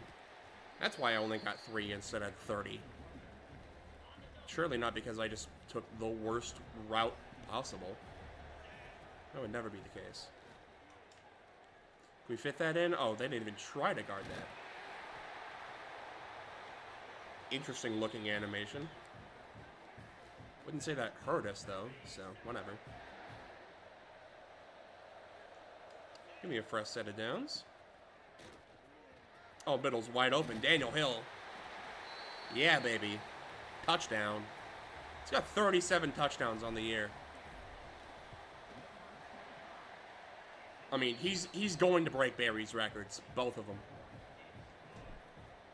That's why I only got 3 instead of 30. Surely not because I just took the worst route possible. That would never be the case. Can we fit that in? Oh, they didn't even try to guard that. Interesting looking animation. Wouldn't say that hurt us though, so whatever. Give me a fresh set of downs. Oh, middle's wide open. Daniel Hill. Yeah, baby. Touchdown. He's got 37 touchdowns on the year. I mean, he's going to break Barry's records, both of them.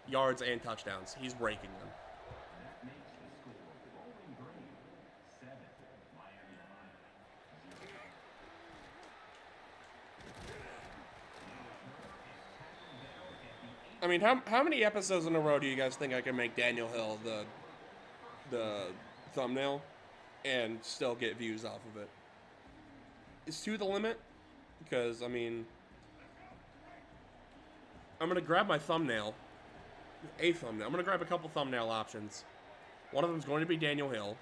Yards and touchdowns. He's breaking them. I mean, how many episodes in a row do you guys think I can make Daniel Hill the thumbnail and still get views off of it? Is 2 the limit? Because, I mean, I'm going to grab my thumbnail. A thumbnail. I'm going to grab a couple thumbnail options. One of them is going to be Daniel Hill.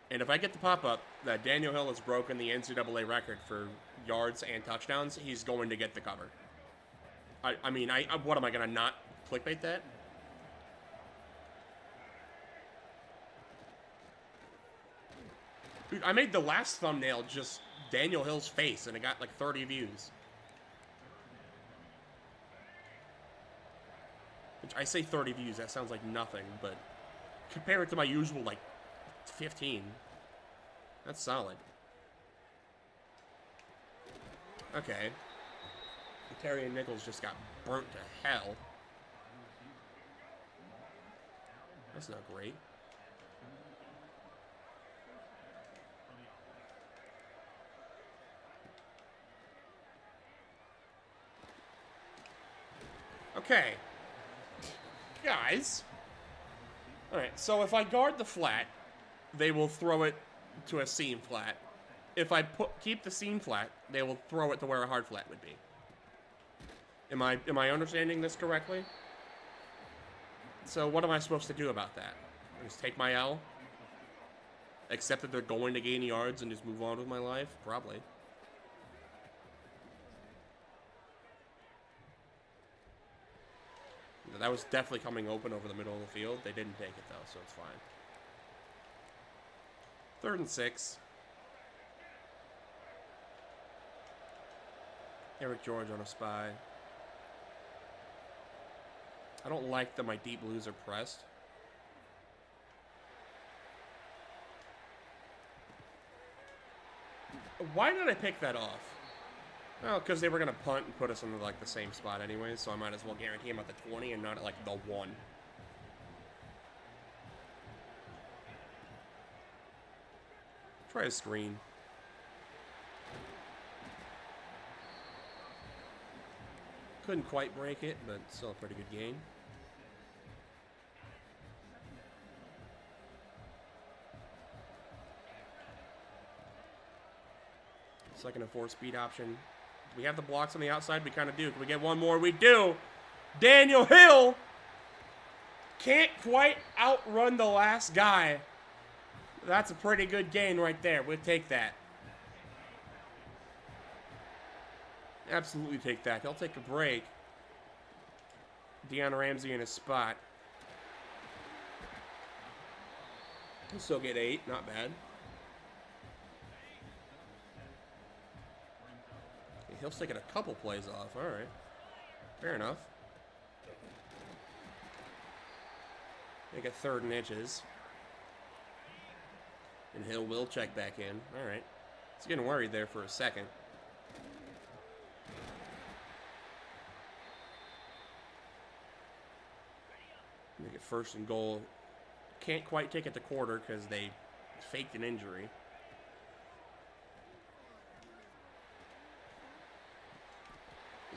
And if I get the pop-up that Daniel Hill has broken the NCAA record for yards and touchdowns, he's going to get the cover. I mean, what am I going to not clickbait that? Dude, I made the last thumbnail just Daniel Hill's face, and it got like 30 views. Which I say 30 views, that sounds like nothing, but compare it to my usual, like, 15. That's solid. Okay. Terry and Nichols just got burnt to hell. That's not great. Okay. Guys. Alright, so if I guard the flat, they will throw it to a seam flat. If I keep the seam flat, they will throw it to where a hard flat would be. Am I understanding this correctly? So what am I supposed to do about that? Just take my L? Accept that they're going to gain yards and just move on with my life? Probably. That was definitely coming open over the middle of the field. They didn't take it, though, so it's fine. 3rd and 6. Eric George on a spy. I don't like that my deep blues are pressed. Why did I pick that off? Well, because they were going to punt and put us in, like, the same spot anyway, so I might as well guarantee him at the 20 and not at, like, the 1. Try a screen. Couldn't quite break it, but still a pretty good gain. Second and 4 speed option. Do we have the blocks on the outside? We kind of do. Can we get one more? We do. Daniel Hill can't quite outrun the last guy. That's a pretty good gain right there. We'll take that. Absolutely take that. He'll take a break. Deion Ramsey in his spot. He'll still get 8. Not bad. Hill's taking a couple plays off. All right. Fair enough. Make it 3rd and inches. And Hill will check back in. All right. He's getting worried there for a second. Make it 1st and goal. Can't quite take it to quarter because they faked an injury.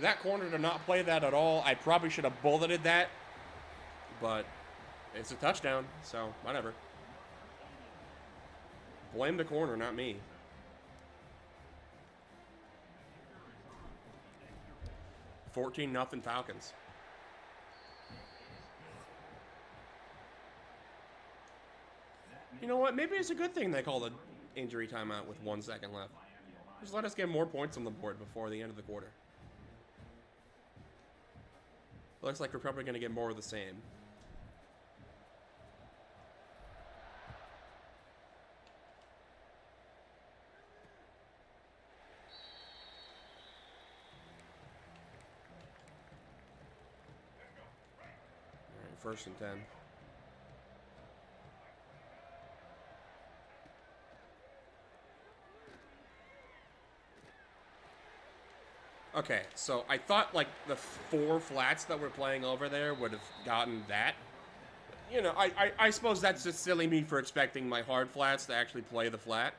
That corner did not play that at all. I probably should have bulleted that, but it's a touchdown, so whatever. Blame the corner, not me. $14-0 Falcons. You know what? Maybe it's a good thing they called an injury timeout with 1 second left. Just let us get more points on the board before the end of the quarter. Looks like we're probably going to get more of the same. All right, 1st and 10. Okay, so I thought, like, the 4 flats that we're playing over there would have gotten that. You know, I suppose that's just silly me for expecting my hard flats to actually play the flat.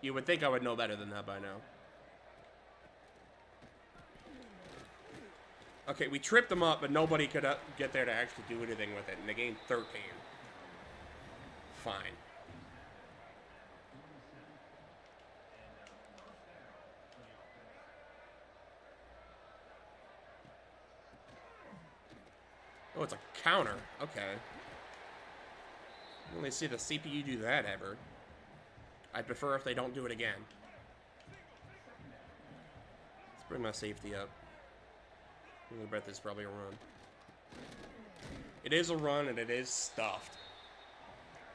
You would think I would know better than that by now. Okay, we tripped them up, but nobody could get there to actually do anything with it, and they gained 13. Fine. Oh, it's a counter. Okay. I only see the CPU do that ever. I prefer if they don't do it again. Let's bring my safety up. I'm gonna bet this is probably a run. It is a run, and it is stuffed.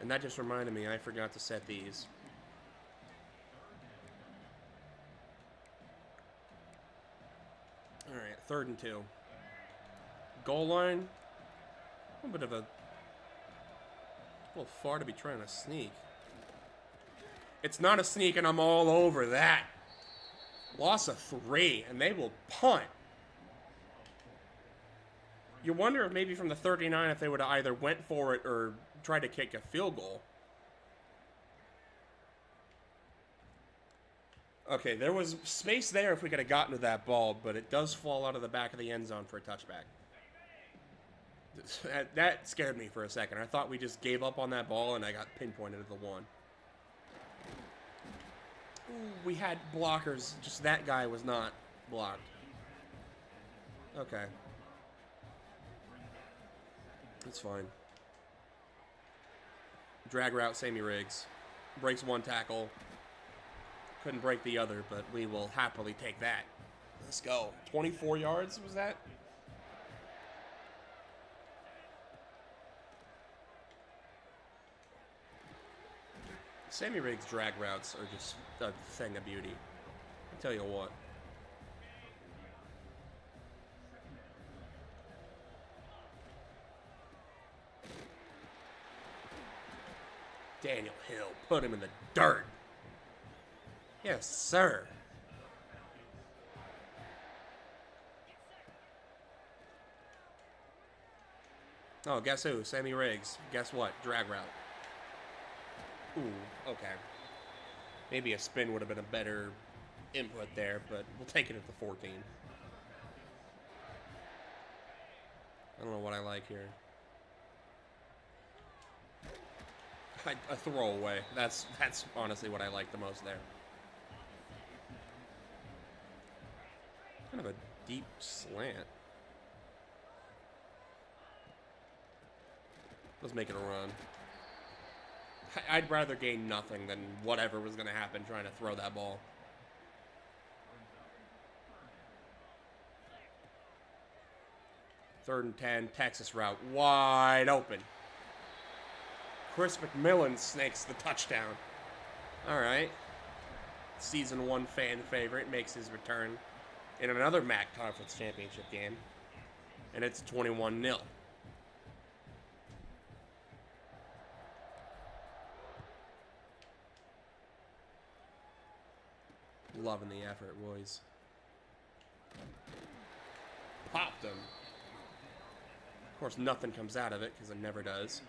And that just reminded me, I forgot to set these. Alright, 3rd and 2. Goal line. A little bit of a little far to be trying to sneak. It's not a sneak, and I'm all over that. Loss of 3, and they will punt. You wonder if maybe from the 39 if they would have either went for it or tried to kick a field goal. Okay, there was space there if we could have gotten to that ball, but it does fall out of the back of the end zone for a touchback. That scared me for a second. I thought we just gave up on that ball, and I got pinpointed at the one. We had blockers, just that guy was not blocked. Okay. That's fine. Drag route, Sammy Riggs. Breaks one tackle. Couldn't break the other, but we will happily take that. Let's go. 24 yards, was that? Sammy Riggs drag routes are just a thing of beauty. I'll tell you what. Daniel Hill, put him in the dirt. Yes, sir. Oh, guess who? Sammy Riggs. Guess what? Drag route. Ooh, okay. Maybe a spin would have been a better input there, but we'll take it at the 14. I don't know what I like here. A throwaway. That's honestly what I like the most there. Kind of a deep slant. Let's make it a run. I'd rather gain nothing than whatever was going to happen trying to throw that ball. Third and 10, Texas route, wide open. Chris McMillan snakes the touchdown. All right. Season 1 fan favorite makes his return in another MAC Conference Championship game. And it's 21-0. Loving the effort, boys. Popped him. Of course, nothing comes out of it because it never does.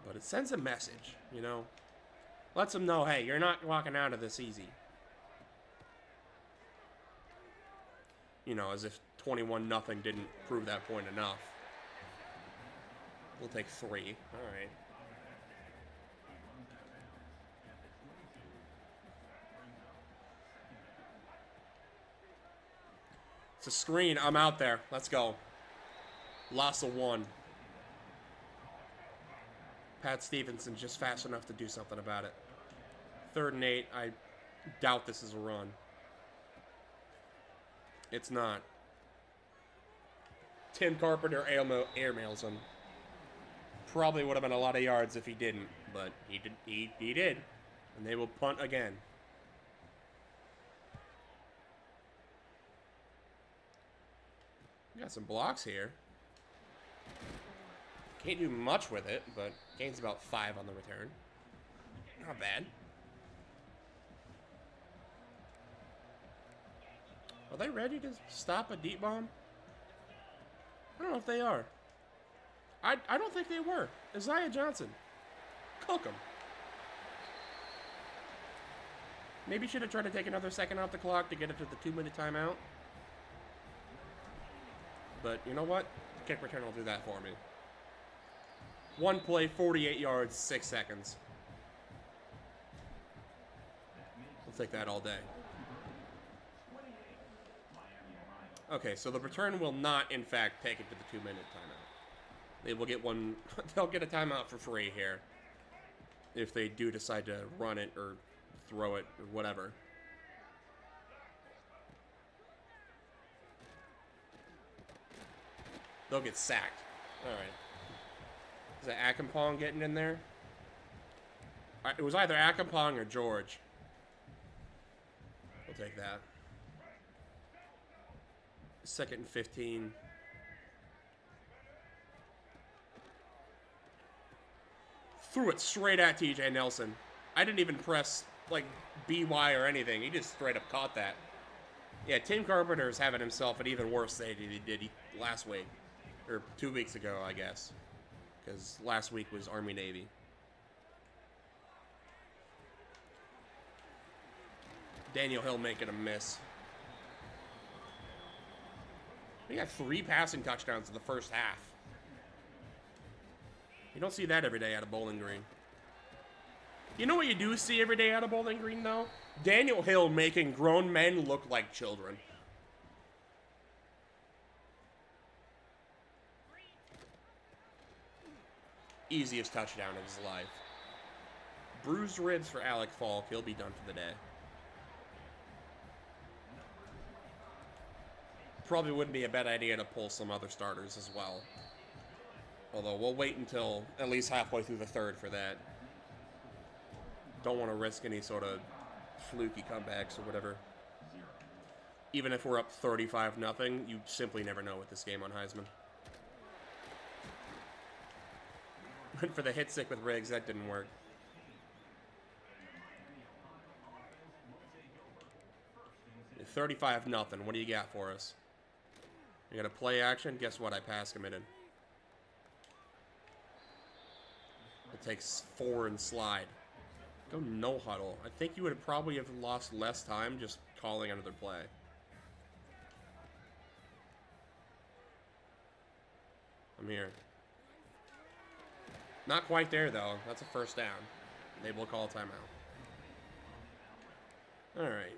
But it sends a message, you know. Lets them know, hey, you're not walking out of this easy. You know, as if 21-0 didn't prove that point enough. We'll take 3. All right. It's a screen. I'm out there. Let's go. Loss of 1. Pat Stevenson just fast enough to do something about it. 3rd and 8. I doubt this is a run. It's not. Tim Carpenter airmails him. Probably would have been a lot of yards if he didn't, but he did. And they will punt again. Got some blocks here. Can't do much with it, but gains about 5 on the return. Not bad. Are they ready to stop a deep bomb? I don't know if they are. I don't think they were. Isaiah Johnson. Cook him. Maybe should have tried to take another second off the clock to get it to the 2-minute timeout. But you know what? The kick return will do that for me. 1 play, 48 yards, 6 seconds. We'll take that all day. Okay, so the return will not, in fact, take it to the 2-minute timeout. They will get one. They'll get a timeout for free here if they do decide to run it or throw it or whatever. They'll get sacked. All right. Is that Akampong getting in there? It was either Akampong or George. We'll take that. 2nd and 15. Threw it straight at TJ Nelson. I didn't even press, like, BY or anything. He just straight up caught that. Yeah, Tim Carpenter is having himself an even worse day than he did last week. Or 2 weeks ago, I guess. Because last week was Army-Navy. Daniel Hill making a miss. We got 3 passing touchdowns in the first half. You don't see that every day out of Bowling Green. You know what you do see every day out of Bowling Green, though? Daniel Hill making grown men look like children. Easiest touchdown of his life. Bruised ribs for Alec Falk. He'll be done for the day. Probably wouldn't be a bad idea to pull some other starters as well. Although we'll wait until at least halfway through the third for that. Don't want to risk any sort of fluky comebacks or whatever. Even if we're up 35-0, you simply never know with this game on Heisman. Went for the hit stick with Riggs. That didn't work. You're 35-0. What do you got for us? You got a play action? Guess what? I pass committed. It takes 4 and slide. Go no huddle. I think you would probably have lost less time just calling another play. I'm here. Not quite there, though. That's a first down. Maybe we'll call a timeout. All right.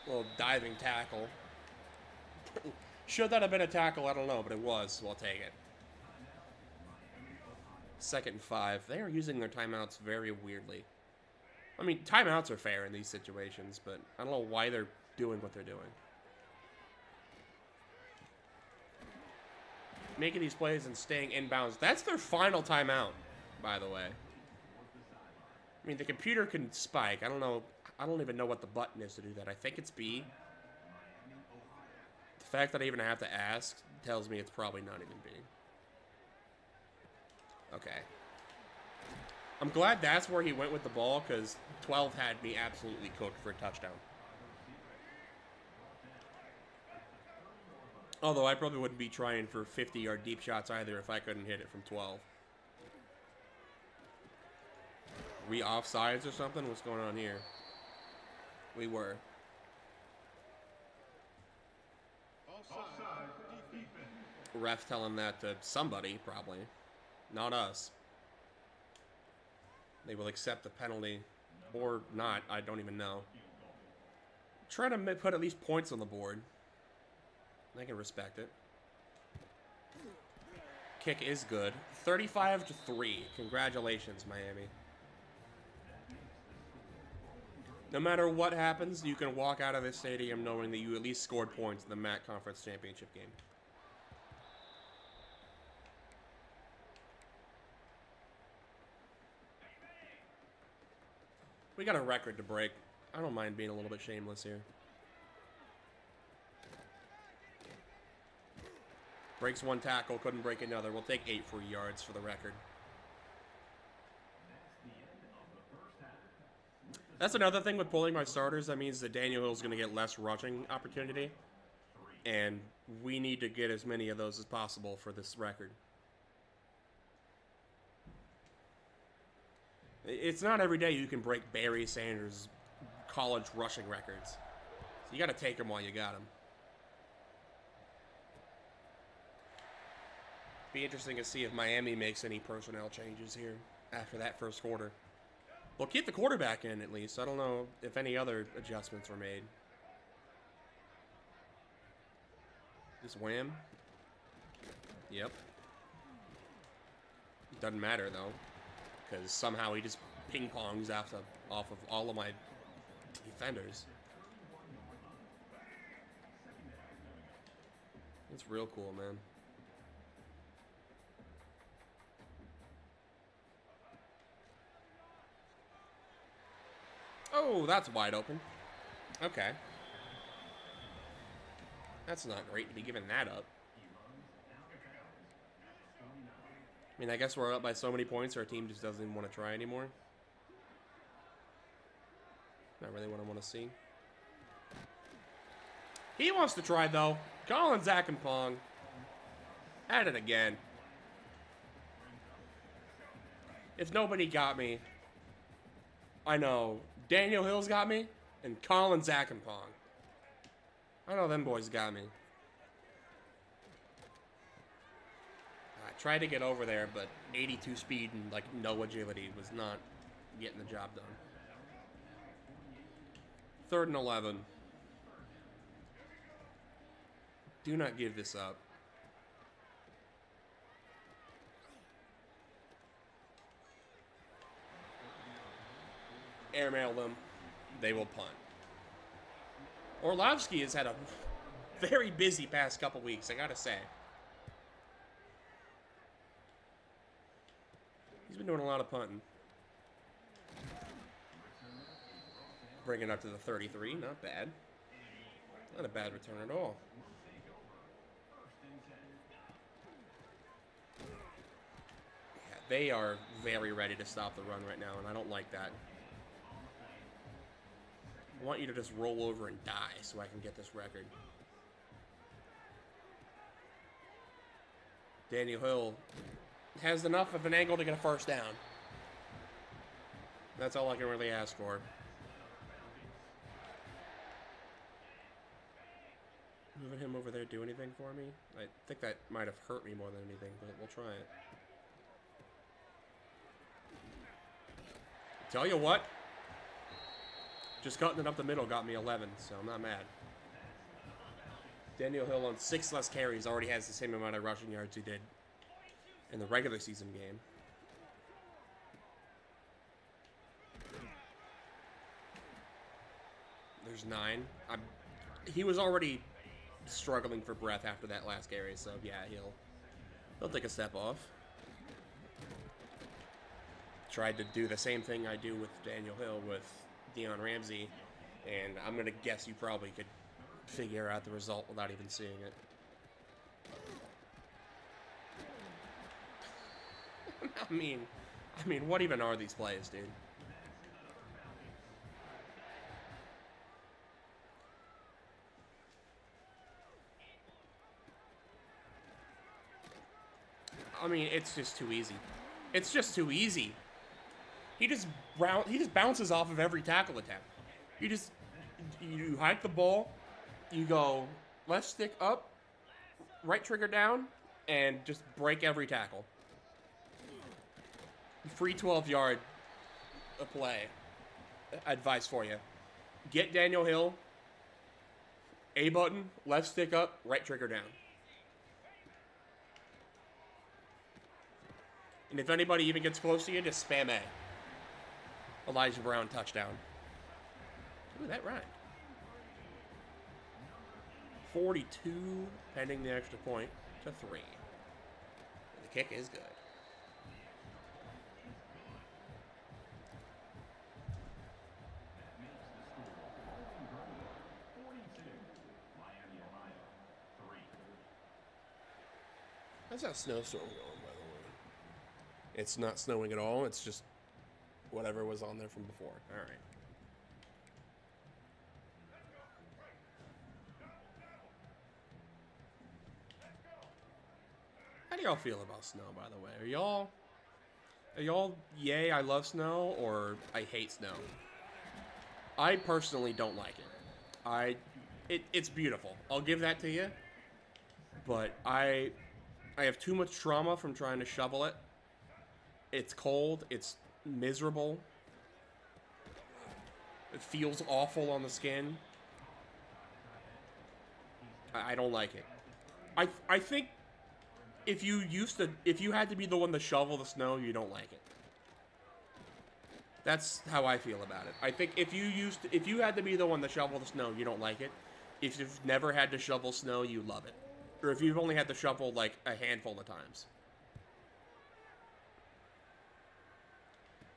Little diving tackle. Should that have been a tackle? I don't know, but it was, so I'll take it. 2nd and 5. They are using their timeouts very weirdly. I mean, timeouts are fair in these situations, but I don't know why they're doing what they're doing. Making these plays and staying inbounds. That's their final timeout, by the way. I mean, the computer can spike. I don't know. I don't even know what the button is to do that. I think it's B. The fact that I even have to ask tells me it's probably not even B. Okay. I'm glad that's where he went with the ball, because 12 had me absolutely cooked for a touchdown. Although I probably wouldn't be trying for 50-yard deep shots either if I couldn't hit it from 12. We offsides or something? What's going on here? We were. Ref telling that to somebody, probably. Not us. They will accept the penalty. Or not. I don't even know. Trying to put at least points on the board. I can respect it. Kick is good. 35-3. Congratulations, Miami. No matter what happens, you can walk out of this stadium knowing that you at least scored points in the MAC Conference Championship game. We got a record to break. I don't mind being a little bit shameless here. Breaks 1 tackle, couldn't break another. We'll take 8 free yards for the record. That's another thing with pulling my starters. That means that Daniel Hill's going to get less rushing opportunity. And we need to get as many of those as possible for this record. It's not every day you can break Barry Sanders' college rushing records. So you got to take them while you got them. Be interesting to see if Miami makes any personnel changes here after that first quarter. We'll keep the quarterback in at least. I don't know if any other adjustments were made. Just wham. Yep. Doesn't matter though, because somehow he just ping pongs off of all of my defenders. It's real cool, man. Oh, that's wide open. Okay. That's not great to be giving that up. I mean, I guess we're up by so many points our team just doesn't even want to try anymore. Not really what I want to see. He wants to try, though. Colin Pong. At it again. If nobody got me, I know Daniel Hill's got me, and Colin Pong. I know them boys got me. I tried to get over there, but 82 speed and like no agility was not getting the job done. 3rd and 11. Do not give this up. Airmail them. They will punt. Orlovsky has had a very busy past couple weeks, I gotta say. He's been doing a lot of punting. Bring it up to the 33, not bad. Not a bad return at all. Yeah, they are very ready to stop the run right now, and I don't like that. I want you to just roll over and die so I can get this record. Daniel Hill has enough of an angle to get a first down. That's all I can really ask for. Moving him over there do anything for me? I think that might have hurt me more than anything, but we'll try it. Tell you what. Just cutting it up the middle got me 11, so I'm not mad. Daniel Hill on 6 less carries already has the same amount of rushing yards he did in the regular season game. There's 9. He was already struggling for breath after that last carry, so yeah, he'll take a step off. Tried to do the same thing I do with Daniel Hill with Deion Ramsey, and I'm going to guess you probably could figure out the result without even seeing it. I mean, what even are these plays, dude? I mean, it's just too easy. It's just too easy. He just bounces off of every tackle attempt. You hike the ball, you go left stick up, right trigger down, and just break every tackle. Free 12-yard play advice for you. Get Daniel Hill, A button, left stick up, right trigger down. And if anybody even gets close to you, just spam A. Elijah Brown touchdown. Ooh, that rhymed. 42, pending the extra point to 3. The kick is good. How's that snowstorm going, by the way? It's not snowing at all. It's just whatever was on there from before. All right. How do y'all feel about snow, by the way? Are y'all yay, I love snow, or I hate snow? I personally don't like it. It's beautiful. I'll give that to you. But I have too much trauma from trying to shovel it. It's cold. It's miserable. It feels awful on the skin. I don't like it. I think if you had to be the one to shovel the snow, you don't like it. That's how I feel about it. I think if you had to be the one to shovel the snow, you don't like it. If you've never had to shovel snow, you love it. Or if you've only had to shovel like a handful of times.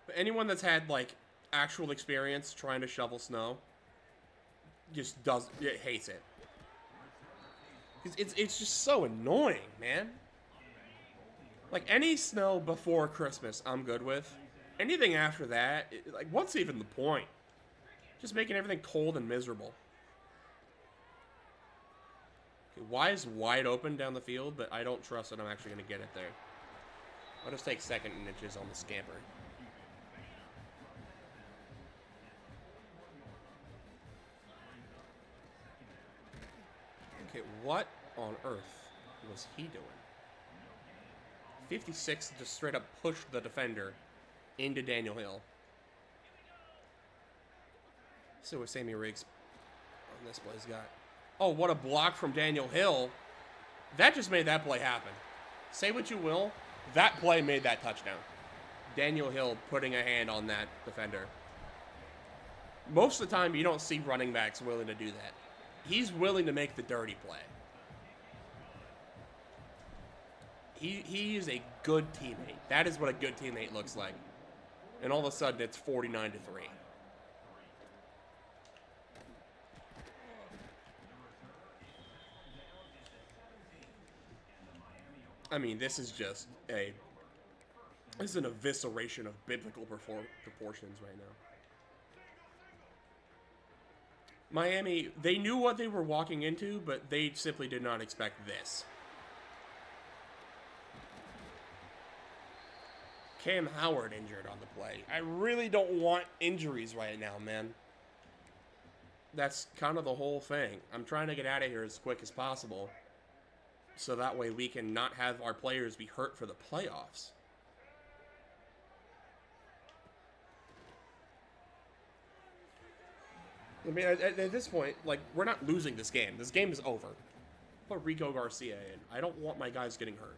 But anyone that's had like actual experience trying to shovel snow just hates it. It's just so annoying, man. Like, any snow before Christmas, I'm good with. Anything after that, like, what's even the point? Just making everything cold and miserable. Okay, Y is wide open down the field, but I don't trust that I'm actually going to get it there. I'll just take second and inches on the scamper. Okay, what on earth was he doing? 56 just straight up pushed the defender into Daniel Hill. So what Sammy Riggs on this play's got. Oh, what a block from Daniel Hill. That just made that play happen. Say what you will, that play made that touchdown. Daniel Hill putting a hand on that defender. Most of the time, you don't see running backs willing to do that. He's willing to make the dirty play. He is a good teammate. That is what a good teammate looks like. And all of a sudden, it's 49-3. I mean, this is just an evisceration of biblical proportions right now. Miami, they knew what they were walking into, but they simply did not expect this. Cam Howard injured on the play. I really don't want injuries right now, man. That's kind of the whole thing. I'm trying to get out of here as quick as possible, so that way we can not have our players be hurt for the playoffs. I mean, at this point, like, we're not losing this game. This game is over. Put Rico Garcia in. I don't want my guys getting hurt.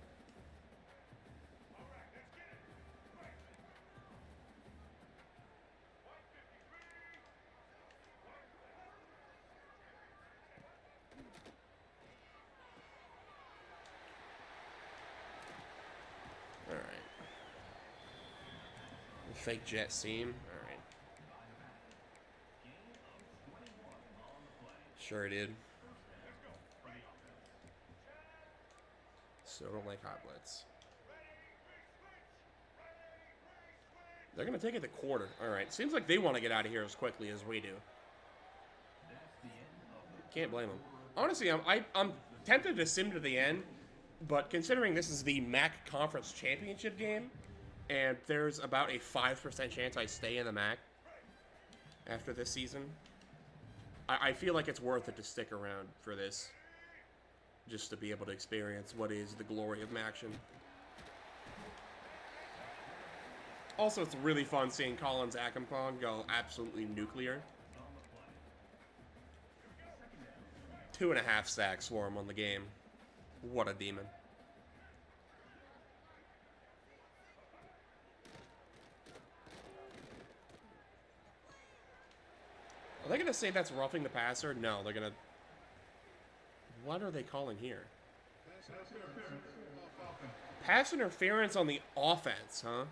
All right. Fake jet seam. All right. Sure did. So don't like hot blitz. They're going to take it to quarter. All right. Seems like they want to get out of here as quickly as we do. Can't blame them. Honestly, I'm tempted to sim to the end, but considering this is the MAC Conference Championship game, and there's about a 5% chance I stay in the MAC after this season, I feel like it's worth it to stick around for this, just to be able to experience what is the glory of MACtion. Also, it's really fun seeing Collins Akampong go absolutely nuclear. 2.5 sacks for him on the game. What a demon. Are they going to say that's roughing the passer? No, they're going to... What are they calling here? Pass interference on the offense, huh?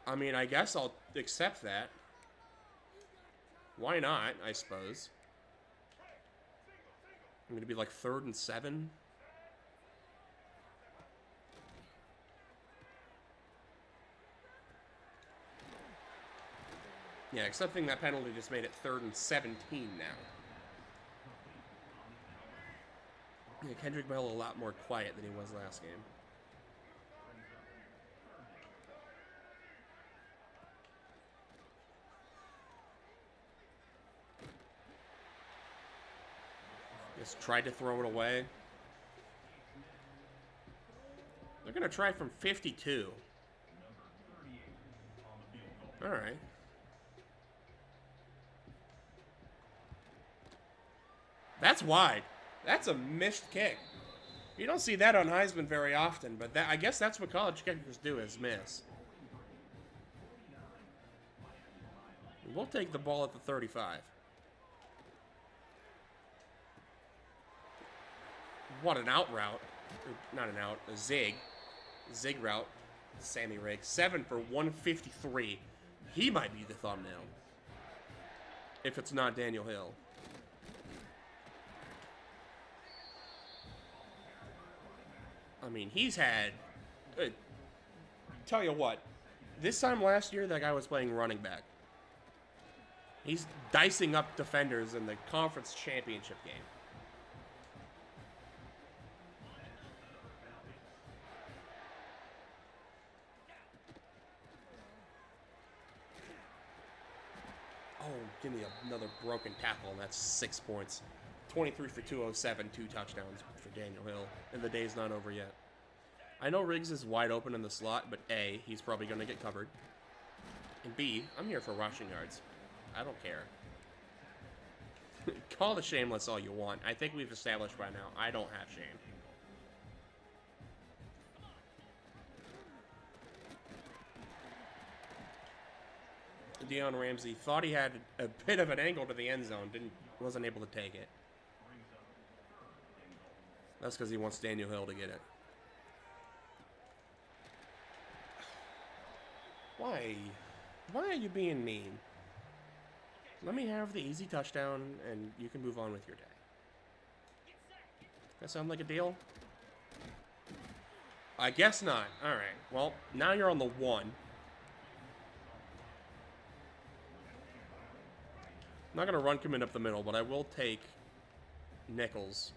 I mean, I guess I'll accept that. Why not, I suppose. I'm going to be like 3rd and 7. Yeah, accepting that penalty just made it 3rd and 17 now. Yeah, Kendrick Bell a lot more quiet than he was last game. Just tried to throw it away. They're going to try from 52. All right. That's wide. That's a missed kick. You don't see that on Heisman very often, but I guess that's what college kickers do, is miss. We'll take the ball at the 35. What an out route. Not an out, a zig. Zig route. Sammy Riggs. 7 for 153. He might be the thumbnail. If it's not Daniel Hill. I mean, he's had... tell you what. This time last year, that guy was playing running back. He's dicing up defenders in the conference championship game. Give me another broken tackle, and that's 6 points. 23 for 207, 2 touchdowns for Daniel Hill, and the day's not over yet. I know Riggs is wide open in the slot, but A, he's probably going to get covered. And B, I'm here for rushing yards. I don't care. Call the shameless all you want. I think we've established by now, I don't have shame. Deion Ramsey thought he had a bit of an angle to the end zone, wasn't able to take it. That's because he wants Daniel Hill to get it. Why? Why are you being mean? Let me have the easy touchdown, and you can move on with your day. That sound like a deal? I guess not. Alright, well, now you're on the 1. I'm not going to run commit up the middle, but I will take Nichols.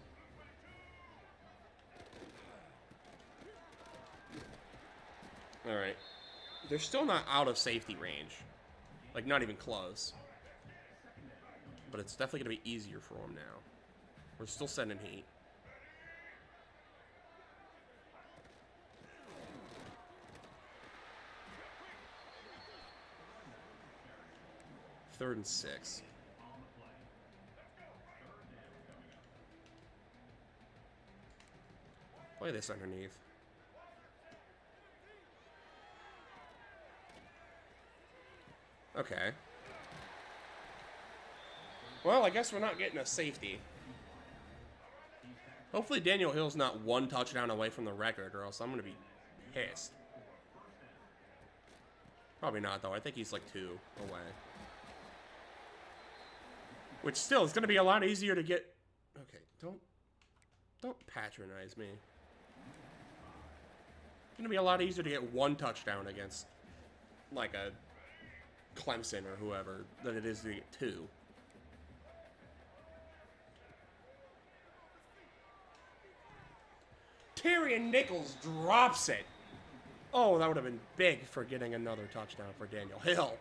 Alright. They're still not out of safety range. Like, not even close. But it's definitely going to be easier for them now. We're still sending heat. Third and 6. Play this underneath. Okay. Well, I guess we're not getting a safety. Hopefully Daniel Hill's not 1 touchdown away from the record, or else I'm going to be pissed. Probably not, though. I think he's like 2 away. Which still is going to be a lot easier to get... Okay, don't patronize me. It's going to be a lot easier to get 1 touchdown against, like, a Clemson or whoever than it is to get 2. Tyrion Nichols drops it. Oh, that would have been big for getting another touchdown for Daniel Hill.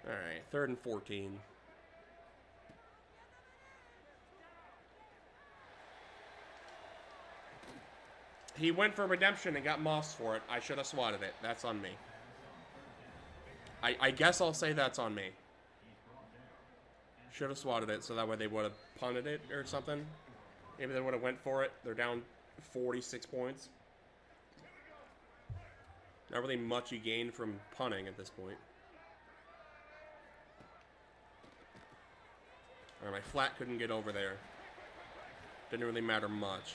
All right, 3rd and 14. He went for redemption and got mossed for it. I should have swatted it. That's on me. I guess I'll say that's on me. Should have swatted it so that way they would have punted it or something. Maybe they would have went for it. They're down 46 points. Not really much you gain from punting at this point. Alright, my flat couldn't get over there. Didn't really matter much.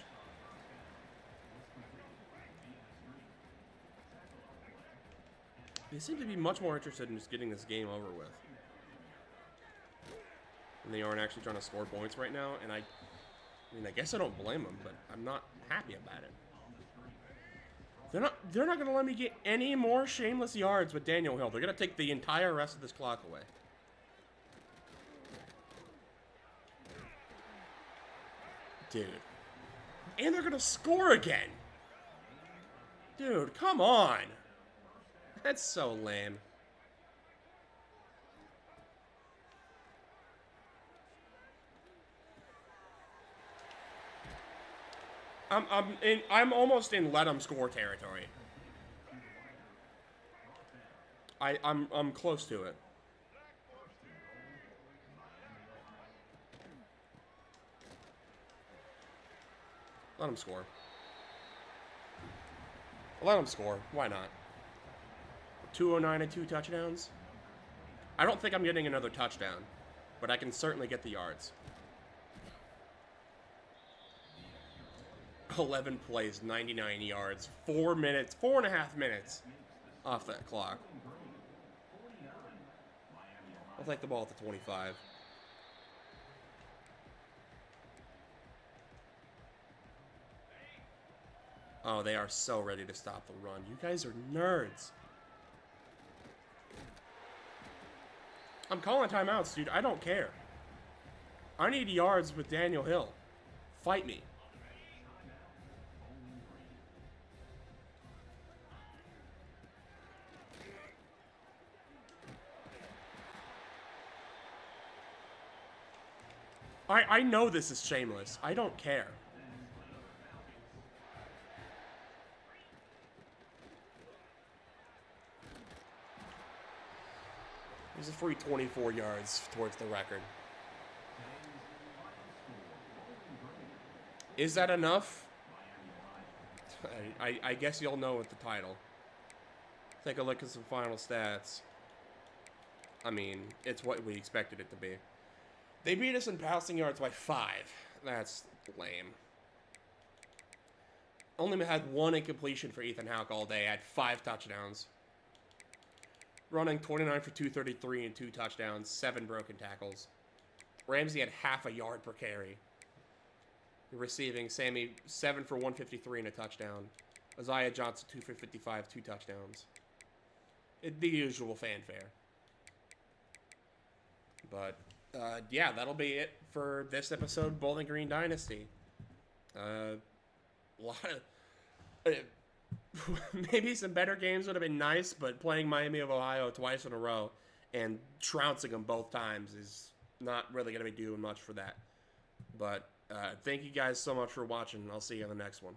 They seem to be much more interested in just getting this game over with. And they aren't actually trying to score points right now, and I mean, I guess I don't blame them, but I'm not happy about it. They're not going to let me get any more shameless yards with Daniel Hill. They're going to take the entire rest of this clock away. Dude. And they're going to score again. Dude, come on. That's so lame. I'm almost in let them score territory. I'm close to it. Let them score. Let them score. Why not? 209 and 2 touchdowns. I don't think I'm getting another touchdown, but I can certainly get the yards. 11 plays, 99 yards, 4 minutes, 4.5 minutes off that clock. I'll take the ball at the 25. Oh, they are so ready to stop the run. You guys are nerds. I'm calling timeouts, dude. I don't care. I need yards with Daniel Hill. Fight me. I know this is shameless. I don't care. This is free 24 yards towards the record. Is that enough? I guess you'll know with the title. Take a look at some final stats. I mean, it's what we expected it to be. They beat us in passing yards by 5. That's lame. Only had 1 incompletion for Ethan Houck all day. Had 5 touchdowns. Running 29 for 233 and 2 touchdowns. 7 broken tackles. Ramsey had half a yard per carry. Receiving, Sammy 7 for 153 and a touchdown. Isaiah Johnson 2 for 55, 2 touchdowns. The usual fanfare. But yeah, that'll be it for this episode of Bowling Green Dynasty. A lot of maybe some better games would have been nice, but playing Miami of Ohio twice in a row and trouncing them both times is not really going to be doing much for that. But thank you guys so much for watching. I'll see you on the next one.